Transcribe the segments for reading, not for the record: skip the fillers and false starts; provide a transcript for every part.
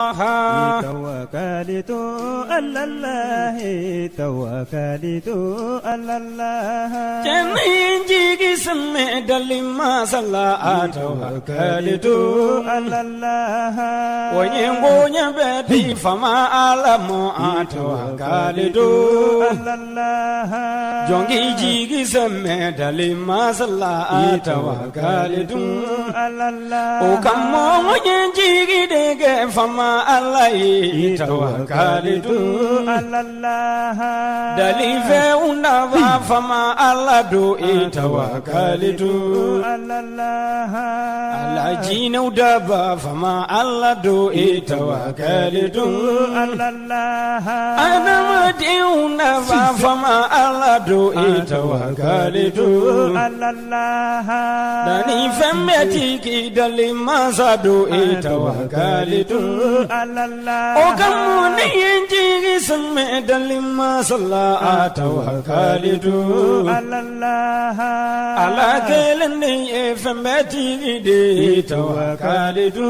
توكلت على الله توكلت على الله جميل جيجي سمي دلي ما صلى توكلت على الله وينبوني بدي فما أعلم توكلت على الله جونجي جيجي سمي دلي ما صلى توكلت على الله وكم جيجي ديجي فما Allah tawakkaltu Allah dalife unava fama Allah do tawakkaltu Allah ala jina udaba fama Allah do tawakkaltu Allah adama di unava fama Allah do tawakkaltu Allah dalife metiki dalima sadu tawakkaltu O kamuni yenji smme dalima salla tawakkaltu Allah ala kelni efmeti de tawakkaltu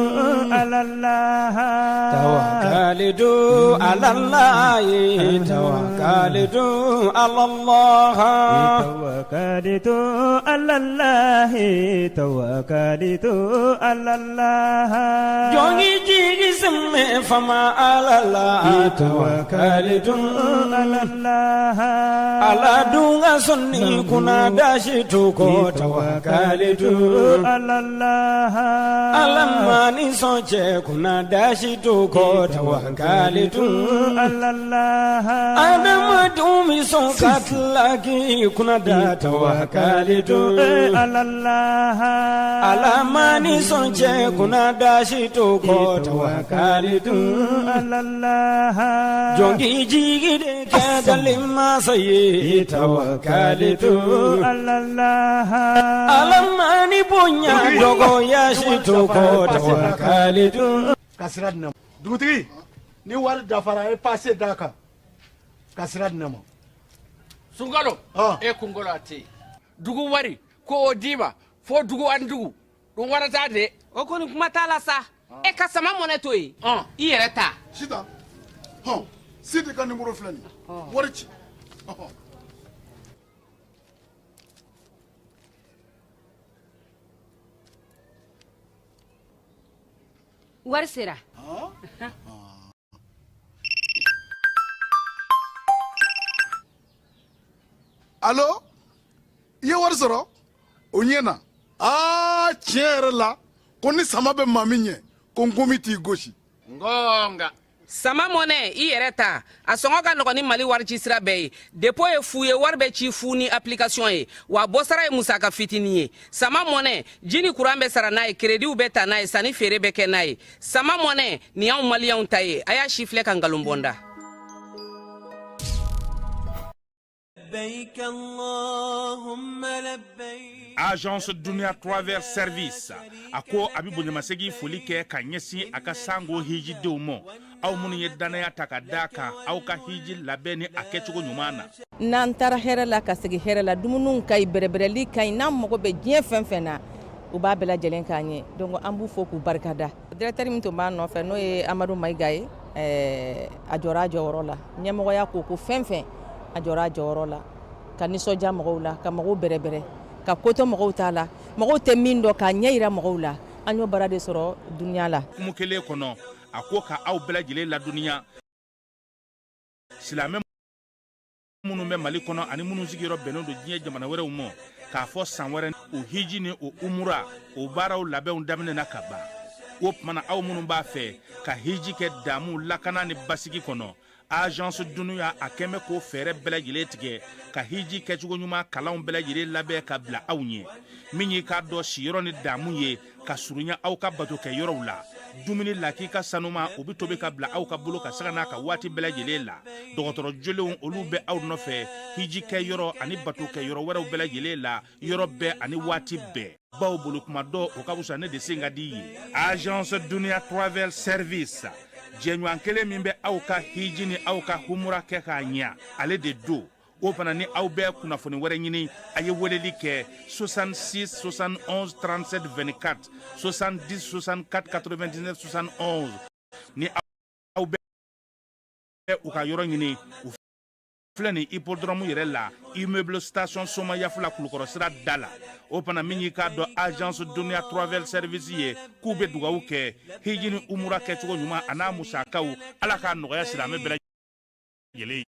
Allah tawakkaltu Allah tawakkaltu Allah tawakkaltu Allah tawakkaltu Allah jongi jigi smme fama Allah tawakkaltu Allah ala dunga sonni kuna dashi tuko tawakkaltu Allah alamani soche kuna dashi tuko tawakkaltu Allah adama dumi sokatlaki kuna da tawakkaltu Allah alamani soche kuna dashi tuko tawakkaltu Allah jongi jigi de kadalima sayi tawakkaltu Allah alamani punya dogo yashitu ko tawakkaltu kasradna dugutigi ni wal dafara e passé daka kasradna mo sungalo e kungolo ati dugu wari ko odiba fo dugu andugu dum warata de o koni kuma tala sa e ka sama moneto yi i yɛrɛ ta sita sidi ka numéro filani wari ci wari sera allo iye wari sɔrɔ o ɲɛna tiɲɛ yɛrɛ la ko ni sama bɛ maa min ɲɛ ko n komi t'i gosi ngonga sama mɔnɛ i yɛrɛ ta a sɔngɔ ka nɔgɔn ni mali wari ci sira bɛɛ ye depo ye fu ye wari bɛ ci fu ni application ye wa bɔsara ye musaka fitini ye sama mɔnɛ ji ni kuran bɛ sara n'a ye krediw bɛ ta n'a ye sanni feere bɛ kɛ n'a ye sama mɔnɛ nin y'anw maliyɛnw ta ye a y'a si filɛ ka nkalon bɔnda Agence Dunia Travers Service ako abibo nyamasegi foli kɛ ka ɲɛsin a ka sango hiji denw ma aw minnu ye danaya ta ka da kan aw ka hiji labɛn ni a kɛcogo ɲuman na n'an taara hɛrɛ la ka segi hɛrɛ la dumuniw ka ɲi bɛrɛbɛrɛli ka ɲi n'an mago bɛ diɲɛ fɛn fɛn na u b'a bɛɛ lajɛlen k'an ye donc an b'u fo k'u barikada directeur min tun b'an nɔfɛ n'o ye Amadu Mayiga ye a jɔra a jɔyɔrɔ la ɲɛmɔgɔya ko fɛn fɛn a jɔra a jɔyɔrɔ la ka nisɔndiya mɔgɔw la ka mɔgɔw bɛrɛbɛrɛ ka koto mɔgɔw t'a la mɔgɔw tɛ min dɔn k'a ɲɛ yira mɔgɔw la an y'o baara de sɔrɔ duniya la kumu kelen kɔnɔ a ko ka aw bɛɛ lajɛlen laduniya silamɛ minnu bɛ Mali kɔnɔ ani minnu sigiyɔrɔ bɛnnen don diɲɛ jamana wɛrɛw ma k'a fɔ san wɛrɛ o hiji ni o umura o baaraw labɛnw daminɛna ka ban o tumana aw minnu b'a fɛ ka hiji kɛ damu lakana ni basigi kɔnɔ Agence Dunia a kɛmɛ ko fɛɛrɛ bɛɛ lajɛlen tigɛ ka hiji kɛcogo ɲuman kalanw bɛɛ lajɛlen labɛn ka bila aw ɲɛ min ye k'a dɔn siyɔrɔ ni damu ye ka surunya aw ka bato kɛ yɔrɔw la dumuni laki ka sanuma o bi tobi ka bila aw ka bolo ka saga n'a ka waati bɛɛ lajɛlen la dɔgɔtɔrɔ jolenw olu bɛ aw nɔfɛ hiji kɛ yɔrɔ ani bato kɛ yɔrɔ wɛrɛw bɛɛ lajɛlen la yɔrɔ bɛɛ ani waati bɛɛ baw bolo kuma dɔ o ka wusa ne de sen ka di ye Agence Dunia Travel Service jɛɲɔgɔn kelen min bɛ aw ka hiji ni aw ka humura kɛ k'a ɲɛ ale de do o fana ni aw bɛɛ kunnafoni wɛrɛ ɲini a ye weleli kɛ 66 71 37 24 70 64 99 71 ni u ka yɔrɔ ɲini u filɛ nin hippodrome yɛrɛ la immeuble station soma yafula kulukɔrɔ sira da la o fana min y'i k'a dɔn agence doniya travel service ye k'u bɛ dugawu kɛ hiji ni umura kɛcogo ɲuman a n'a musakaw ala k'a nɔgɔya silamɛ bɛɛ lajɛlen.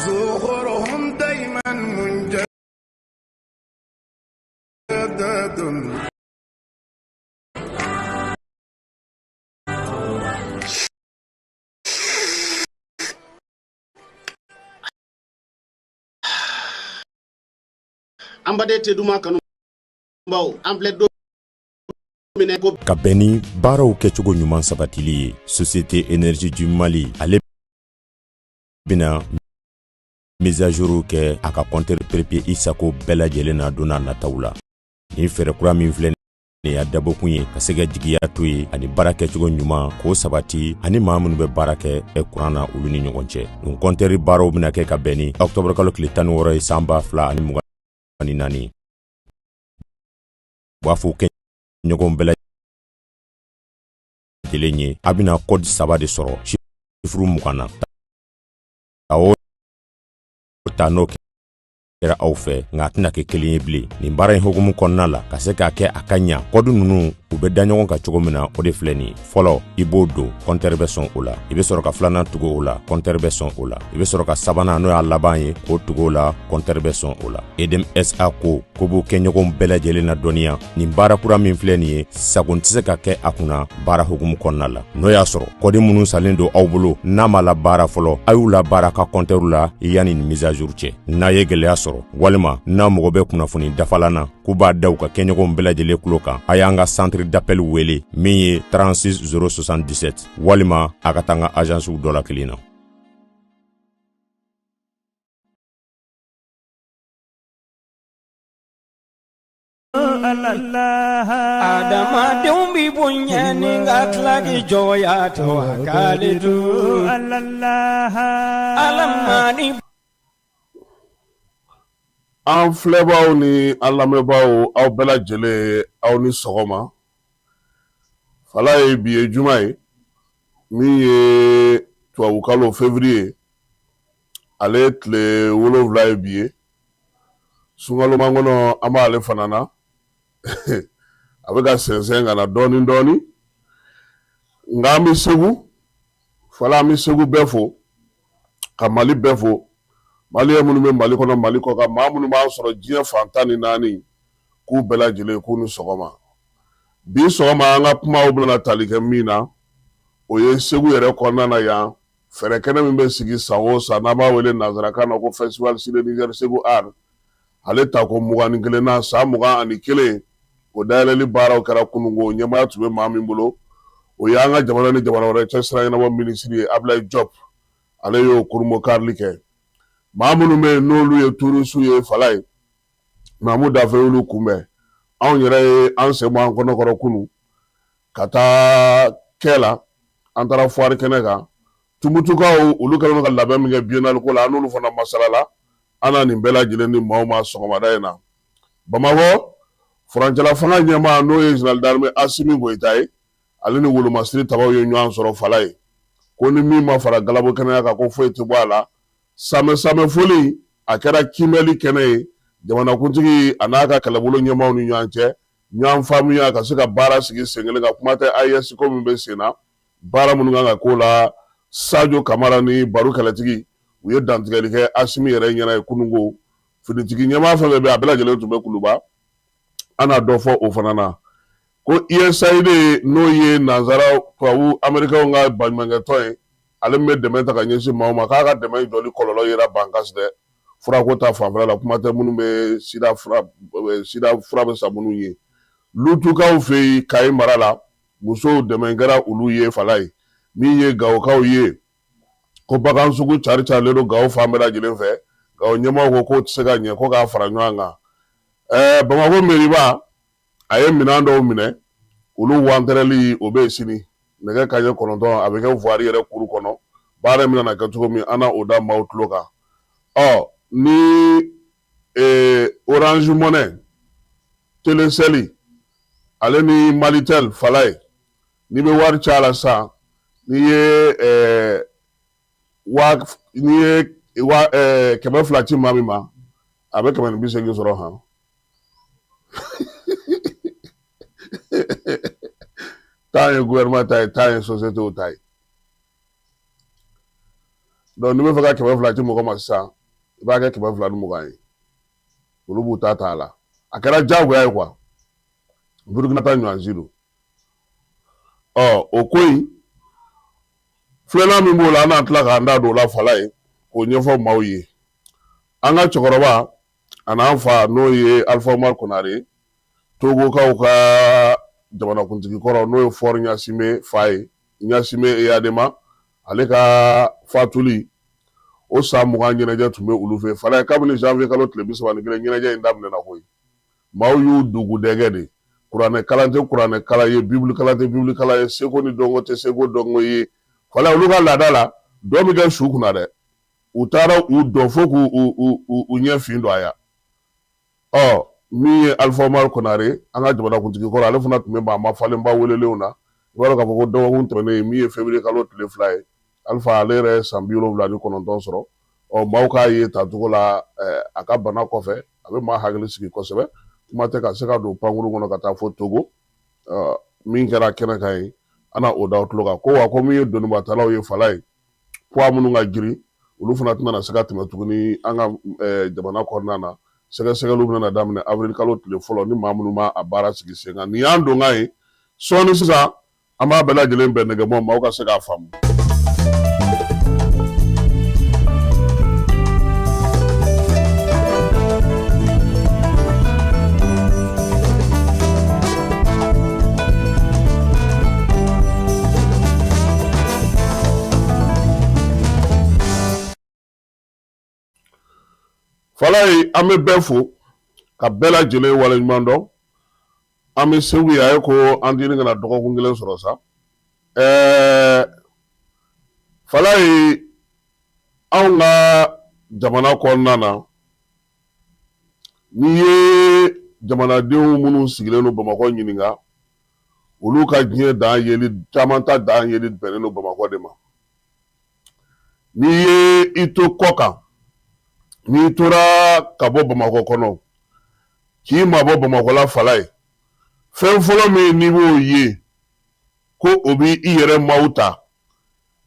زهورهم دايما منجدد ka bɛn ni baaraw kɛcogo ɲuman sabatili ye société énergie du Mali ale bina mise à jour kɛ a ka compteur papier Isako bɛɛ lajɛlen na donna nataw la ni fɛrɛ kura min filɛ ni ya dabɔkun ye ka se ka jigiya to ye ani baara kɛcogo ɲuman k'o sabati ani maa minnu bɛ baara kɛ kuran na olu ni ɲɔgɔn cɛ nin compteur baaraw bina kɛ ka bɛn ni octobre kalo tile 16 ye san 2024 b'a fɔ kɛ ɲɔgɔn bɛɛ lajɛlen ye a bina code 3 de sɔrɔ chiffre 20 na o ta n'o kɛra aw fɛ nka a tɛna kɛ kelen ye bilen nin baara in hukumu kɔnɔna la ka se k'a kɛ a ka ɲa kɔdu ninnu u bɛ da ɲɔgɔn kan cogo min na o de filɛ nin fɔlɔ i b'o don compteur bɛ sɔn o la i bɛ sɔrɔ ka filanan tugu o la compteur bɛ sɔn o la i bɛ sɔrɔ ka sabanan n'o y'a laban ye k'o tugu o la compteur bɛ sɔn o la EDM SA ko b'o kɛ ɲɔgɔn bɛɛ lajɛlen na dɔnniya nin baara kura min filɛ nin ye sagon tɛ se ka kɛ a kunna baara hukumu kɔnɔna la n'o y'a sɔrɔ kɔdi minnu salen don aw bolo n'a ma la baara fɔlɔ a y'u la baara ka compteur la yanni nin mise à jour cɛ n'a ye gɛlɛya sɔrɔ walima n'a mɔgɔ bɛ kunnafoni dafalan na k'u b'a da u ka kɛɲɔgɔn bɛɛ lajɛlen kulo kan a y'an ka centre d'appel wele min ye 36 077 walima a ka taa an ka agence dɔ la kelen na. Adamadenw bi bonya ni ka tila k'i jɔya tawakali to alamani. An filɛbaw ni an lamɛnbaaw aw bɛɛ lajɛlen aw ni sɔgɔma fala ye bi ye juma ye min ye tubabukalo février ale tile 7 ye bi ye sunkaloman kɔnɔ an b'ale fana na a bɛ ka sɛnsɛn ka na dɔɔni dɔɔni nka an bɛ Segu fala an bɛ Segu bɛɛ fo ka Mali bɛɛ fo Maliyɛn minnu bɛ Mali kɔnɔ Mali kɔ kan maa minnu b'an sɔrɔ diɲɛ fan 14 k'u bɛɛ lajɛlen k'u ni sɔgɔma bi sɔgɔma an ka kumaw bɛna tali kɛ min na o ye Segu yɛrɛ kɔnɔna na yan fɛrɛ kɛnɛ min bɛ sigi san o san n'an b'a wele nanzarakan na ko festival Sud Niger Segu Art ale ta ko 21 na san 21 o dayɛlɛli baaraw kɛra kunungo ɲɛmaaya tun bɛ maa min bolo o y'an ka jamana ni jamana wɛrɛ cɛ sira ɲɛnabɔ minisiri ye Ablaye Diop ale y'o kurumokarili kɛ maa minnu bɛ yen n'olu ye turusiw ye fala ye Mamu Dafe y'olu kunbɛn anw yɛrɛ ye an sen bɔ an kɔnɔkɔrɔ kunu ka taa kɛ la an taara foire kɛnɛ kan Tumutukaw olu kɛlen ka labɛn min kɛ biennale ko la an n'olu fana masalala an na nin bɛɛ lajɛlen ni maaw ma sɔgɔmada in na Bamakɔ furancɛla fanga ɲɛmaa n'o ye général d'armée Asimi Goyita ye ale ni Wolomasiri Tabaw ye ɲɔgɔn sɔrɔ fala ye ko ni min ma fara Galabo kɛnɛya kan ko foyi tɛ bɔ a la samɛ foli a kɛra kimɛli kɛnɛ ye jamanakuntigi a n'a ka kɛlɛbolo ɲɛmaaw ni ɲɔgɔn cɛ ɲɔgɔn faamuya ka se ka baara sigi sen kelen kan kuma tɛ AES ko min bɛ sen na baara minnu kan ka k'o la Sadio Kamara ni Baro kɛlɛtigi u ye dantigɛli kɛ Asimi yɛrɛ ɲɛna ye kunungo finitigi ɲɛmaa fɛn fɛn bɛ a bɛɛ lajɛlen tun bɛ kuluba an na dɔ fɔ o fana na ko USAID n'o ye nanzara tubabu Amɛrikɛnw ka baɲumankɛtɔn ye ale min bɛ dɛmɛ ta ka ɲɛsin maaw ma k'a ka dɛmɛ jɔli kɔlɔlɔ yera bankasi dɛ furako ta fanfɛla la kuma tɛ minnu bɛ sida fura bɛ sa minnu ye lutukaw fɛ yen Kayi mara la musow dɛmɛ kɛra olu ye fala ye min ye Gawokaw ye ko bagan sugu cari carilen don Gawo fan bɛɛ lajɛlen fɛ Gawo ɲɛmaaw ko k'o tɛ se ka ɲɛ ko k'a fara ɲɔgɔn kan Bamakɔ mairie a ye minɛn dɔw minɛ olu wantɛrɛli o bɛ yen sini nɛgɛ kanɲɛ 9 a bɛ kɛ voirie yɛrɛ kuru kɔnɔ baara min na kɛ cogo min an na o da maaw tulo kan ni Orange Money Telecel ale ni Malitel fala ye n'i bɛ wari ci a la sisan n'i ye kɛmɛ fila ci maa min ma a bɛ 180 sɔrɔ han taa ye gouvernement ta ye taa ye société ta ye donc n'i bɛ fɛ ka 100 ci mɔgɔ ma sisan i b'a kɛ 220 ye olu b'u ta a la a kɛra diyagoya ye quoi Burkina ta ɲɔansi don o ko in filanan min b'o la an n'an tila k'an da don o la fala ye k'o ɲɛfɔ maaw ye an ka cɛkɔrɔba a n'an fa n'o ye Alpha Umaru Konare Togokaw ka jamanakuntigi kɔrɔ n'o ye Fɔri Ɲasime fa ye Ɲasime Eyadema ale ka fatuli o san 20 ɲɛnajɛ tun bɛ olu fɛ fala ye kabini janvier kalo tile 31 ɲɛnajɛ in daminɛna koyi maaw y'u dugu dɛgɛ de kuranɛ kalan tɛ kuranɛ kalan ye bibulu kalan tɛ bibulu kalan ye seko ni dɔnko tɛ seko dɔnko ye fala olu ka laada la dɔ bɛ kɛ su kunna dɛ u taara u dɔn fo k'u ɲɛ fin don a ya min ye Alpha Umaru Konare an ka jamanakuntigi kɔrɔ ale fana tun bɛ maa mafalenba welelenw na i b'a dɔn k'a fɔ ko dɔgɔkun tɛmɛnen min ye février kalo tile 2 ye Alpha ale yɛrɛ ye san 79 sɔrɔ maaw k'a ye tacogo la a ka bana kɔfɛ a bɛ maa hakili sigi kosɛbɛ kuma tɛ ka se ka don pankuru kɔnɔ ka taa fo Togo min kɛra kɛnɛ kan ye an na o da tulo kan ko wa ko min ye donibatalaw ye fala ye poids minnu ka girin olu fana tɛna se ka tɛmɛ tuguni an ka jamana kɔnɔna na sɛgɛsɛgɛliw bɛna daminɛ avril kalo tile fɔlɔ ni maa minnu ma a baara sigi sen kan nin y'an donkan ye sɔɔni sisan an b'a bɛɛ lajɛlen bɛn nɛgɛbɔ maaw ka se k'a faamu. fala ye an bɛ bɛɛ fo ka bɛɛ lajɛlen waleɲuman dɔn an bɛ segu ye a ye ko an dini kana dɔgɔkun kelen sɔrɔ sa fala ye anw ka jamana kɔnɔna na n'i ye jamanadenw minnu sigilen don Bamakɔ ɲininka olu ka diɲɛ dan yeli caman ta dan yeli bɛnnen don Bamakɔ de ma n'i ye i to kɔ kan n'i tora ka bɔ Bamakɔ kɔnɔ k'i mabɔ Bamakɔ la fala ye fɛn fɔlɔ min n'i b'o ye ko o b'i yɛrɛ maaw ta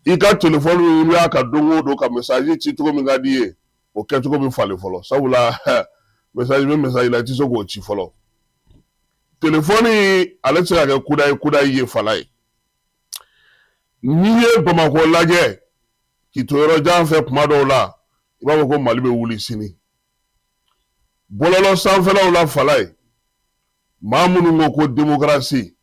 i ka telefɔni n'u y'a ka don o don ka message ci cogo min ka d'i ye o kɛcogo bɛ falen fɔlɔ sabula message bɛ message la i tɛ se k'o ci fɔlɔ telefɔni ale tɛ se ka kɛ kudayi ye fala ye n'i ye Bamakɔ lajɛ k'i to yɔrɔ jan fɛ kuma dɔw la i b'a fɔ ko Mali bɛ wuli sini bɔlɔlɔ sanfɛlaw la fala ye maa minnu ko ko démocratie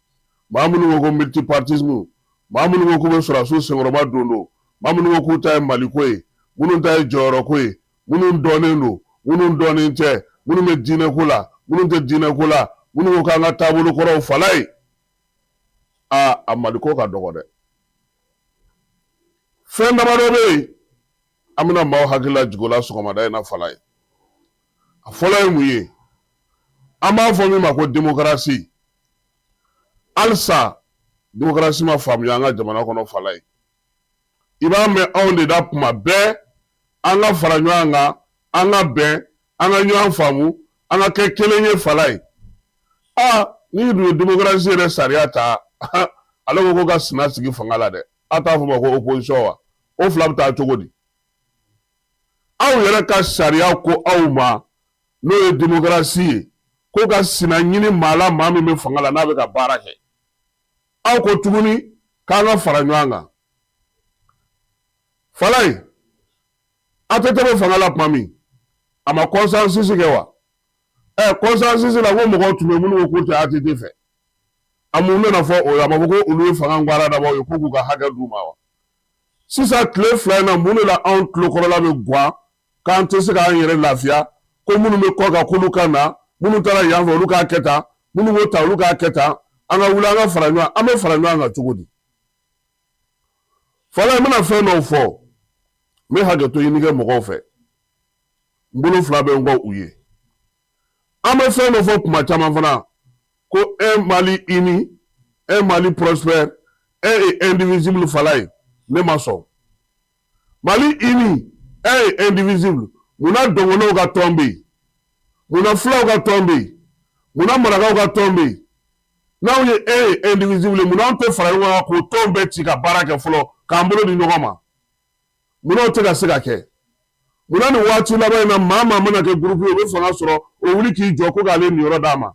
maa minnu ko ko multipartisme maa minnu ko k'u bɛ sɔrɔdasiw senkɔrɔba don maa minnu ko k'u ta ye Mali ko ye minnu ta ye jɔyɔrɔ ko ye minnu dɔnnen don minnu dɔnnen tɛ minnu bɛ diinɛ ko la minnu tɛ diinɛ ko la minnu ko k'an ka taabolo kɔrɔw fala ye a Mali ko ka dɔgɔ dɛ fɛn damadɔ bɛ yen an bɛna maaw hakili lajigin o la sɔgɔmada in na fala ye a fɔlɔ ye mun ye an b'a fɔ min ma ko démocratie halisa démocratie ma faamuya an ka jamana kɔnɔ fala ye i b'a mɛn anw de da kuma bɛɛ an ka fara ɲɔgɔn kan an ka bɛn an ka ɲɔgɔn faamu an ka kɛ kelen ye fala ye n'i dun ye démocratie yɛrɛ sariya ta ale ko ka sina sigi fanga la dɛ a t'a fɔ ma ko opposition wa o fila bɛ taa cogo di aw yɛrɛ ka sariya ko aw ma n'o ye démocratie ye ko ka sina ɲini maa la maa min bɛ fanga la n'a bɛ ka baara kɛ aw ko tuguni k'an ka fara ɲɔgɔn kan fala ye a tɛ tɛmɛ fanga la tuma min a ma consensus kɛ wa consensus la ko mɔgɔw tun bɛ minnu ko k'u tɛ ATT fɛ a mun bɛna fɔ o ye a ma fɔ ko olu ye fanga ŋwara dabɔ ye ko k'u ka hakɛ d'u ma wa sisan tile fila in na mun de la anw tulokɔrɔla bɛ guwan k'an tɛ se k'an yɛrɛ lafiya ko minnu bɛ kɔ kan k'olu ka na minnu taara yan fɛ olu k'a kɛ tan minnu b'o ta olu k'a kɛ tan an ka wuli an ka fara ɲɔgɔn an bɛ fara ɲɔgɔn kan cogo di fala n bɛna fɛn dɔw fɔ n bɛ hakɛto ɲini kɛ mɔgɔw fɛ n bolo fila bɛ n kɔ u ye an bɛ fɛn dɔ fɔ kuma caman fana ko un Mali uni un Mali prospère est indivisible falaye ne ma sɔn Mali ini est indivisible muna dɔngɔnɔw ka tɔn bɛ yen muna filaw ka tɔn bɛ yen muna marakaw ka tɔn bɛ yen n'aw ye est indivisible muna anw tɛ fara ɲɔgɔn kan k'o tɔn bɛɛ ci ka baara kɛ fɔlɔ k'an bolo di ɲɔgɔn ma muna o tɛ ka se ka kɛ muna nin waati laban in na maa maa mana kɛ gurupu ye o bɛ fanga sɔrɔ o wuli k'i jɔ ko k'ale niyɔrɔ d'a ma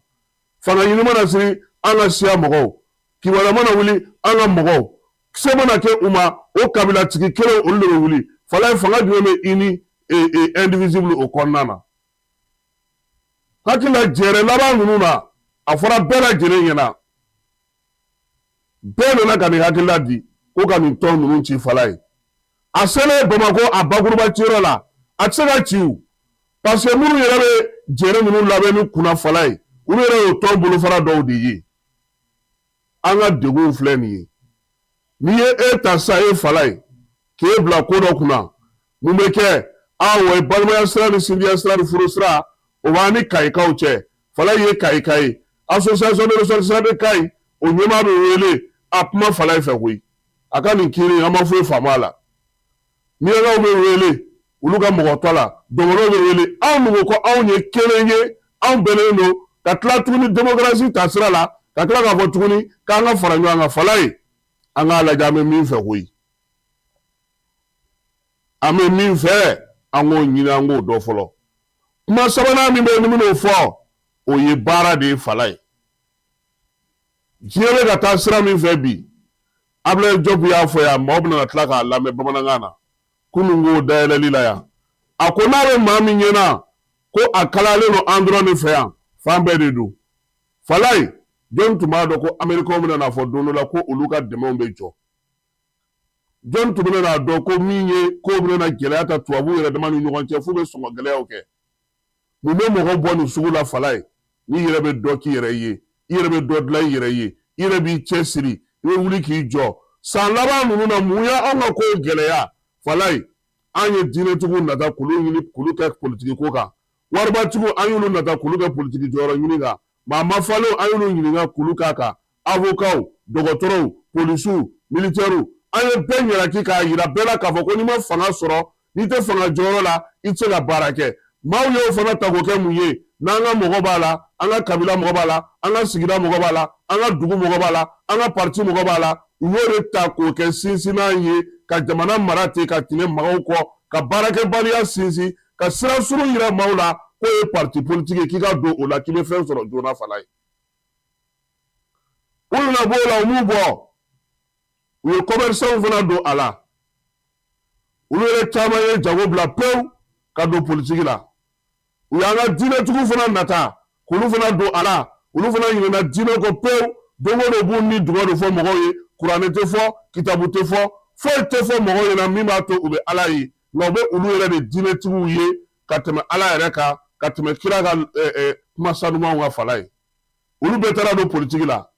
fanga ɲini mana siri an ka siya mɔgɔw kibaruya mana wuli an ka mɔgɔw se mana kɛ u ma o kabilatigi kelen olu de bɛ wuli falaye fanga jumɛn bɛ i ni indivisible o kɔnɔna na hakili la jɛrɛ laban ninnu na a fɔra bɛɛ lajɛlen ɲɛna bɛɛ nana ka nin hakilila di ko ka nin tɔn ninnu ci falaye a selen Bamakɔ a bakuruba ciyɔrɔ la a tɛ se ka ci o parce que minnu yɛrɛ bɛ jɛrɛ ninnu labɛn ni kunna falaye olu yɛrɛ y'o tɔn bolofara dɔw de ye an ka degun filɛ nin ye n'i ye e ta sa e falaye k'e bila ko dɔ kunna mun bɛ kɛ o ye balimaya sira ni sinjiya sira ni furu sira o b'an ni kayikaw cɛ falaye ye kayika ye association de ressortissants de Kayi o ɲɛmaa bɛ wele a kuma falaye fɛ koyi a ka nin kiiri an ma foyi faamu a la miyankaw bɛ wele olu ka mɔgɔ tɔ la dɔgɔnɔw bɛ wele anw nugu ko anw ye kelen ye anw bɛnnen don ka tila tuguni démocratie ta sira la ka tila k'a fɔ tuguni k'an ka fara ɲɔgɔn kan falaye an k'a lajɛ an bɛ min fɛ koyi an bɛ min fɛ an k'o ɲini an k'o dɔn fɔlɔ kuma sabanan min bɛ yen ni min'o fɔ o ye baara de ye falaye diɲɛ bɛ ka taa sira min fɛ bi Ablaye Diop y'a fɔ yan maaw bɛna tila k'a lamɛn bamanankan na kunun k'o dayɛlɛli la yan a ko n'a bɛ maa min ɲɛna ko a kalalen don an dɔrɔn de fɛ yan fan bɛɛ de don falaye jɔn tun b'a dɔn ko Américains bɛna n'a fɔ don dɔ la ko olu ka dɛmɛw bɛ jɔ jɔn tun bɛna n'a dɔn ko min ye ko bɛna gɛlɛya ta tubabuw yɛrɛ dama ni ɲɔgɔn cɛ f'u bɛ sɔn ka gɛlɛyaw kɛ mun bɛ mɔgɔ bɔ nin sugu la falaye n'i yɛrɛ bɛ dɔ k'i yɛrɛ ye i yɛrɛ bɛ dɔ dilan i yɛrɛ ye i yɛrɛ b'i cɛsiri i bɛ wuli k'i jɔ san laban ninnu na mun y'anw ka kow gɛlɛya falaye an ye diinɛtigiw nata k'olu ɲini k'olu kɛ politiki ko kan waribatigiw an y'olu nata k'olu kɛ politiki jɔyɔrɔ ɲini kan maa mafalenw an y'olu ɲininka k'olu k'a kan avocaw dɔgɔtɔrɔw polisiw militaires an ye bɛɛ ɲɛraki k'a yira bɛɛ la k'a fɔ ko n'i ma fanga sɔrɔ n'i tɛ fanga jɔyɔrɔ la i tɛ se ka baara kɛ maaw y'o fana ta k'o kɛ mun ye n'an ka mɔgɔ b'a la an ka kabila mɔgɔ b'a la an ka sigida mɔgɔ b'a la an ka dugu mɔgɔ b'a la an ka parti mɔgɔ b'a la u y'o de ta k'o kɛ sinsinnan ye ka jamana mara ten ka tɛmɛ maaw kɔ ka baarakɛbaliya sinsin ka sira surun yira maaw la k'o ye parti politique ye k'i ka don o la k'i bɛ fɛn sɔrɔ joona falaye u nana bɔ o la u m'u bɔ u ye commerçants fana don a la olu yɛrɛ caman ye jago bila pewu ka don politique la u y'an ka diinɛtigiw fana nata k'olu fana don a la olu fana ɲinɛna diinɛ kɔ pewu don o don b'u ni dugɔ de fɔ mɔgɔw ye kuranɛ tɛ fɔ kitabu tɛ fɔ foyi tɛ fɔ mɔgɔw ɲɛna min b'a to u bɛ ala ye nka u bɛ olu yɛrɛ de diinɛtigiw ye ka tɛmɛ ala yɛrɛ kan ka tɛmɛ kira ka kuma sanumanw ka falaye olu bɛɛ taara don politique la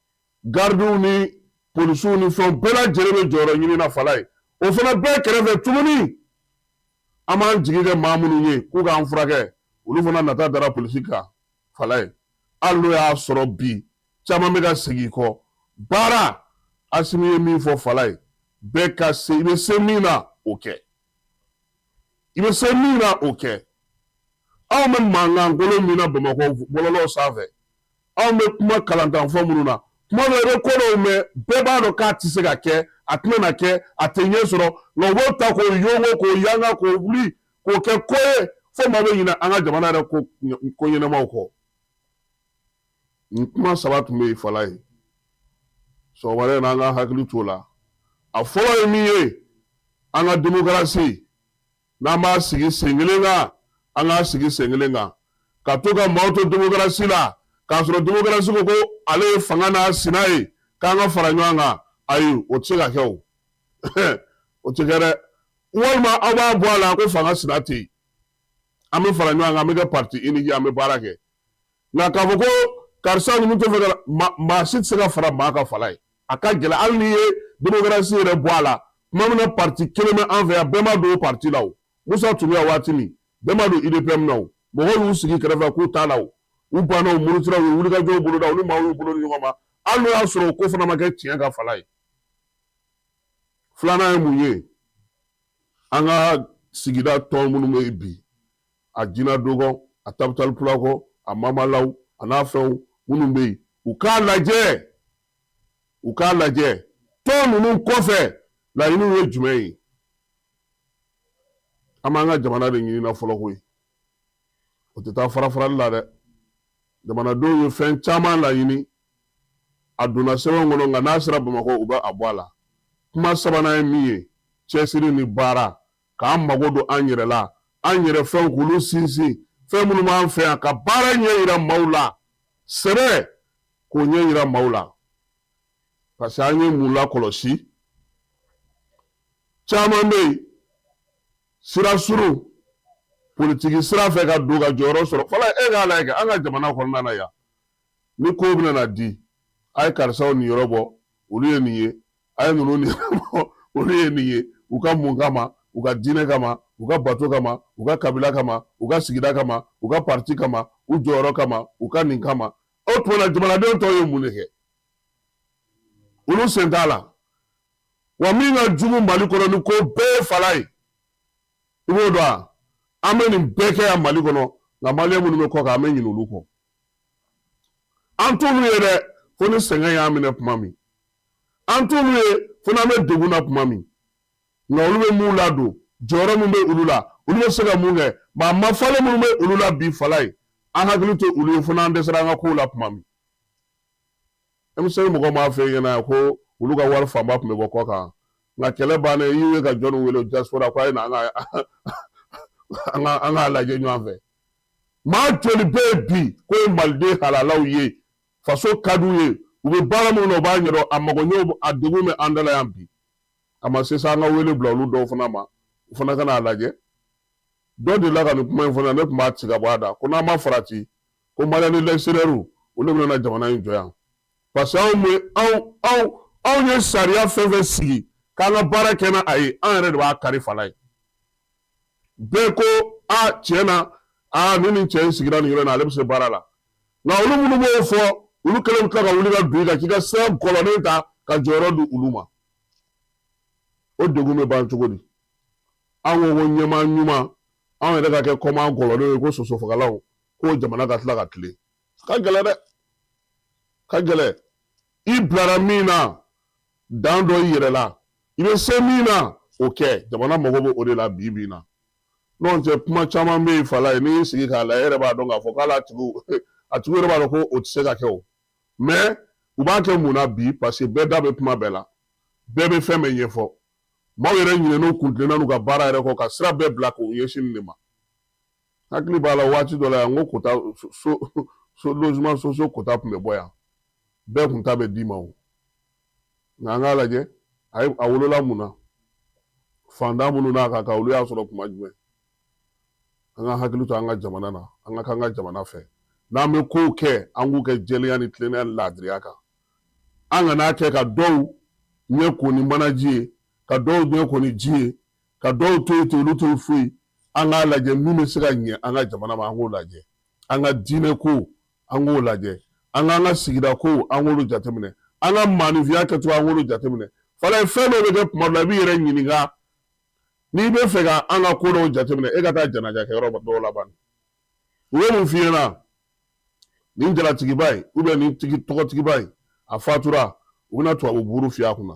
gardiw ni polisiw ni fɛnw bɛɛ lajɛlen bɛ jɔyɔrɔ ɲini na falaye o fana bɛɛ kɛrɛfɛ tuguni an b'an jigi kɛ maa minnu ye k'u k'an furakɛ olu fana nata dara politique kan falaye hali n'o y'a sɔrɔ bi caman bɛ ka segin kɔ baara Asimi ye min fɔ falaye bɛɛ ka se i bɛ se min na o kɛ i bɛ se min na o kɛ anw bɛ mankan kolon min na Bamakɔ bɔlɔlɔw sanfɛ anw bɛ kuma kalantanfɔ minnu na kuma dɔ i bɛ ko dɔw mɛn bɛɛ b'a dɔn k'a tɛ se ka kɛ a tɛna kɛ a tɛ ɲɛ sɔrɔ nka u b'o ta k'o yongo k'o yanga k'o wuli k'o kɛ ko ye fo maa bɛ ɲinɛ an ka jamana yɛrɛ ko ɲɛnamaw kɔ nin kuma saba tun bɛ yen falaye sɔgɔmada in na an ka hakili t'o la a fɔlɔ ye min ye an ka démocratie n'an b'a sigi sen kelen kan an k'a sigi sen kelen kan ka to ka maaw to démocratie la k'a sɔrɔ démocratie ko ko ale ye fanga n'a sina ye k'an ka fara ɲɔgɔn kan ayi o tɛ se ka kɛ o o tɛ kɛ dɛ walima aw b'a bɔ a la ko fanga sina tɛ yen an bɛ fara ɲɔgɔn kan an bɛ kɛ parti unique an bɛ baara kɛ nka k'a fɔ ko karisa ninnu tɛ fɛ ka maa si tɛ se ka fara maa ka falaye a ka gɛlɛn hali n'i ye démocratie yɛrɛ bɔ a la tuma min na parti kelen bɛ an fɛ yan bɛɛ ma don o parti la o Musa tun bɛ yan waati min bɛɛ ma don IDPM na o mɔgɔw y'u sigi kɛrɛfɛ k'u t'a la o u banna o murutira u ye wulikajɔw bolo da u ni maaw y'u bolo di ɲɔgɔn ma hali n'o y'a sɔrɔ o ko fana ma kɛ tiɲɛ ka falaye filanan ye mun ye an ka sigida tɔn minnu bɛ bi a jina dɔgɔ a tabitali pulakɔ a mamalaw a n'a fɛnw minnu bɛ yen u k'a lajɛ tɔn ninnu kɔfɛ laɲiniw ye jumɛn ye an b'an ka jamana de ɲinina fɔlɔ koyi o tɛ taa fara-farali la dɛ jamanadenw ye fɛn caman laɲini a donna sɛbɛn kɔnɔ nka n'a sera Bamakɔ u bɛ a bɔ a la kuma sabanan ye min ye cɛsiri ni baara k'an mago don an yɛrɛ la an yɛrɛ fɛnw k'olu sinsin fɛn minnu b'an fɛ yan ka baara ɲɛ yira maaw la sɛbɛ k'o ɲɛ yira maaw la parce que an ye mun lakɔlɔsi caman bɛ yen sira suru politiki sira fɛ ka don ka jɔyɔrɔ sɔrɔ fɔlɔ e k'a lajɛ an ka jamana kɔnɔna na yan ni ko bɛna na di a ye karisaw nin yɔrɔ bɔ olu ye nin ye a ye ninnu nin yɔrɔ bɔ olu ye nin ye u ka mun kama u ka diinɛ kama u ka bato kama u ka kabila kama u ka sigida kama u ka parti kama u jɔyɔrɔ kama u ka nin kama o tuma na jamanadenw tɔw ye mun de kɛ olu sen t'a la wa min ka jugu Mali kɔnɔ ni ko bɛɛ ye fala ye i b'o dɔn wa an bɛ nin bɛɛ kɛ yan Mali kɔnɔ nka maliyɛn minnu bɛ kɔ kan an bɛ ɲinɛ olu kɔ an t'olu ye dɛ fo ni sɛgɛn y'an minɛ tuma min an t'olu ye fo n'an bɛ degun na tuma min nka olu bɛ mun ladon jɔyɔrɔ min bɛ olu la olu bɛ se ka mun kɛ nka mafalen minnu bɛ olu la bi fala ye an hakili to olu ye fo n'an dɛsɛra an ka kow la tuma min emisɛnni mɔgɔ m'a fɛ ɲɛna ko olu ka wari fanba tun bɛ bɔ kɔ kan nka kɛlɛ bannen i y'u ye ka jɔnw wele diaspora ko a ye na an k'a lajɛ ɲɔgɔn fɛ maa joli bɛ yen bi ko ye maliden halalaw ye faso ka d'u ye u bɛ baara minnu na u b'a ɲɛdɔn a mago ɲɛw a degun bɛ an da la yan bi a ma se sa an ka wele bila olu dɔw fana ma u fana ka n'a lajɛ dɔ delila ka nin kuma in fɔ ne tun b'a ci ka bɔ a da ko n'an ma farati ko maliyɛn ni lɛgisɛrɛriw olu bɛ na jamana in jɔ yan parce que anw ye sariya fɛn fɛn sigi k'an ka baara kɛ n'a ye an yɛrɛ de b'a kari fala ye bɛɛ ko tiɲɛ na ni nin cɛ in sigira nin yɔrɔ in na ale bɛ se baara la nka olu minnu b'o fɔ olu kɛlen bɛ tila ka wuli ka don i kan k'i ka sira gɔlɔnen ta ka jɔyɔrɔ di olu ma o degun bɛ ban cogo di an ko ɲɛmaa ɲuman anw yɛrɛ ka kɛ kɔman gɔlɔnen ye ko sosofagalaw k'o jamana ka tila ka tile ka gɛlɛ dɛ ka gɛlɛ i bilara min na dan dɔ i yɛrɛ la i bɛ se min na o kɛ jamana mago bɛ o de la bi bi in na n'o tɛ kuma caman bɛ yen fala ye n'i y'i sigi k'a lajɛ e yɛrɛ b'a dɔn k'a fɔ k'ale a tigiw yɛrɛ b'a dɔn ko o tɛ se ka kɛ o mais u b'a kɛ mun na bi parce que bɛɛ da bɛ kuma bɛɛ la bɛɛ bɛ fɛn bɛɛ ɲɛfɔ maaw yɛrɛ ɲinɛn'u kun tilenna n'u ka baara yɛrɛ kɔ ka sira bɛɛ bila k'u ɲɛsin nin de ma hakili b'a la waati dɔ la yan n ko kota logement sociaux kota tun bɛ bɔ yan bɛɛ kun ta bɛ d'i ma o nka an k'a lajɛ a wolola mun na fantan minnu n'a ka kan olu y'a sɔrɔ kuma jumɛn an ka hakili to an ka jamana na an ka k'an ka jamana fɛ n'an bɛ kow kɛ an k'u kɛ jɛlenya ni tilennenya ni laadiriya kan an kan'a kɛ ka dɔw ɲɛ ko ni manaji ye ka dɔw ɲɛ ko ni ji ye ka dɔw to yen ten olu t'o foyi an k'a lajɛ min bɛ se ka ɲɛ an ka jamana ma an k'o lajɛ an ka diinɛ ko an k'o lajɛ an k'an ka sigida ko an k'olu jateminɛ an ka maanifinya kɛcogo an k'olu jateminɛ fala ye fɛn dɔw bɛ kɛ tuma dɔ la i b'i yɛrɛ ɲininka n'i bɛ fɛ ka an ka ko dɔw jateminɛ e ka taa janaja kɛ yɔrɔ dɔw la bani u ye mun f'i ɲɛna nin jalatigiba in nin tɔgɔtigiba in a fatura u bɛna tubabu buru fiyɛ a kunna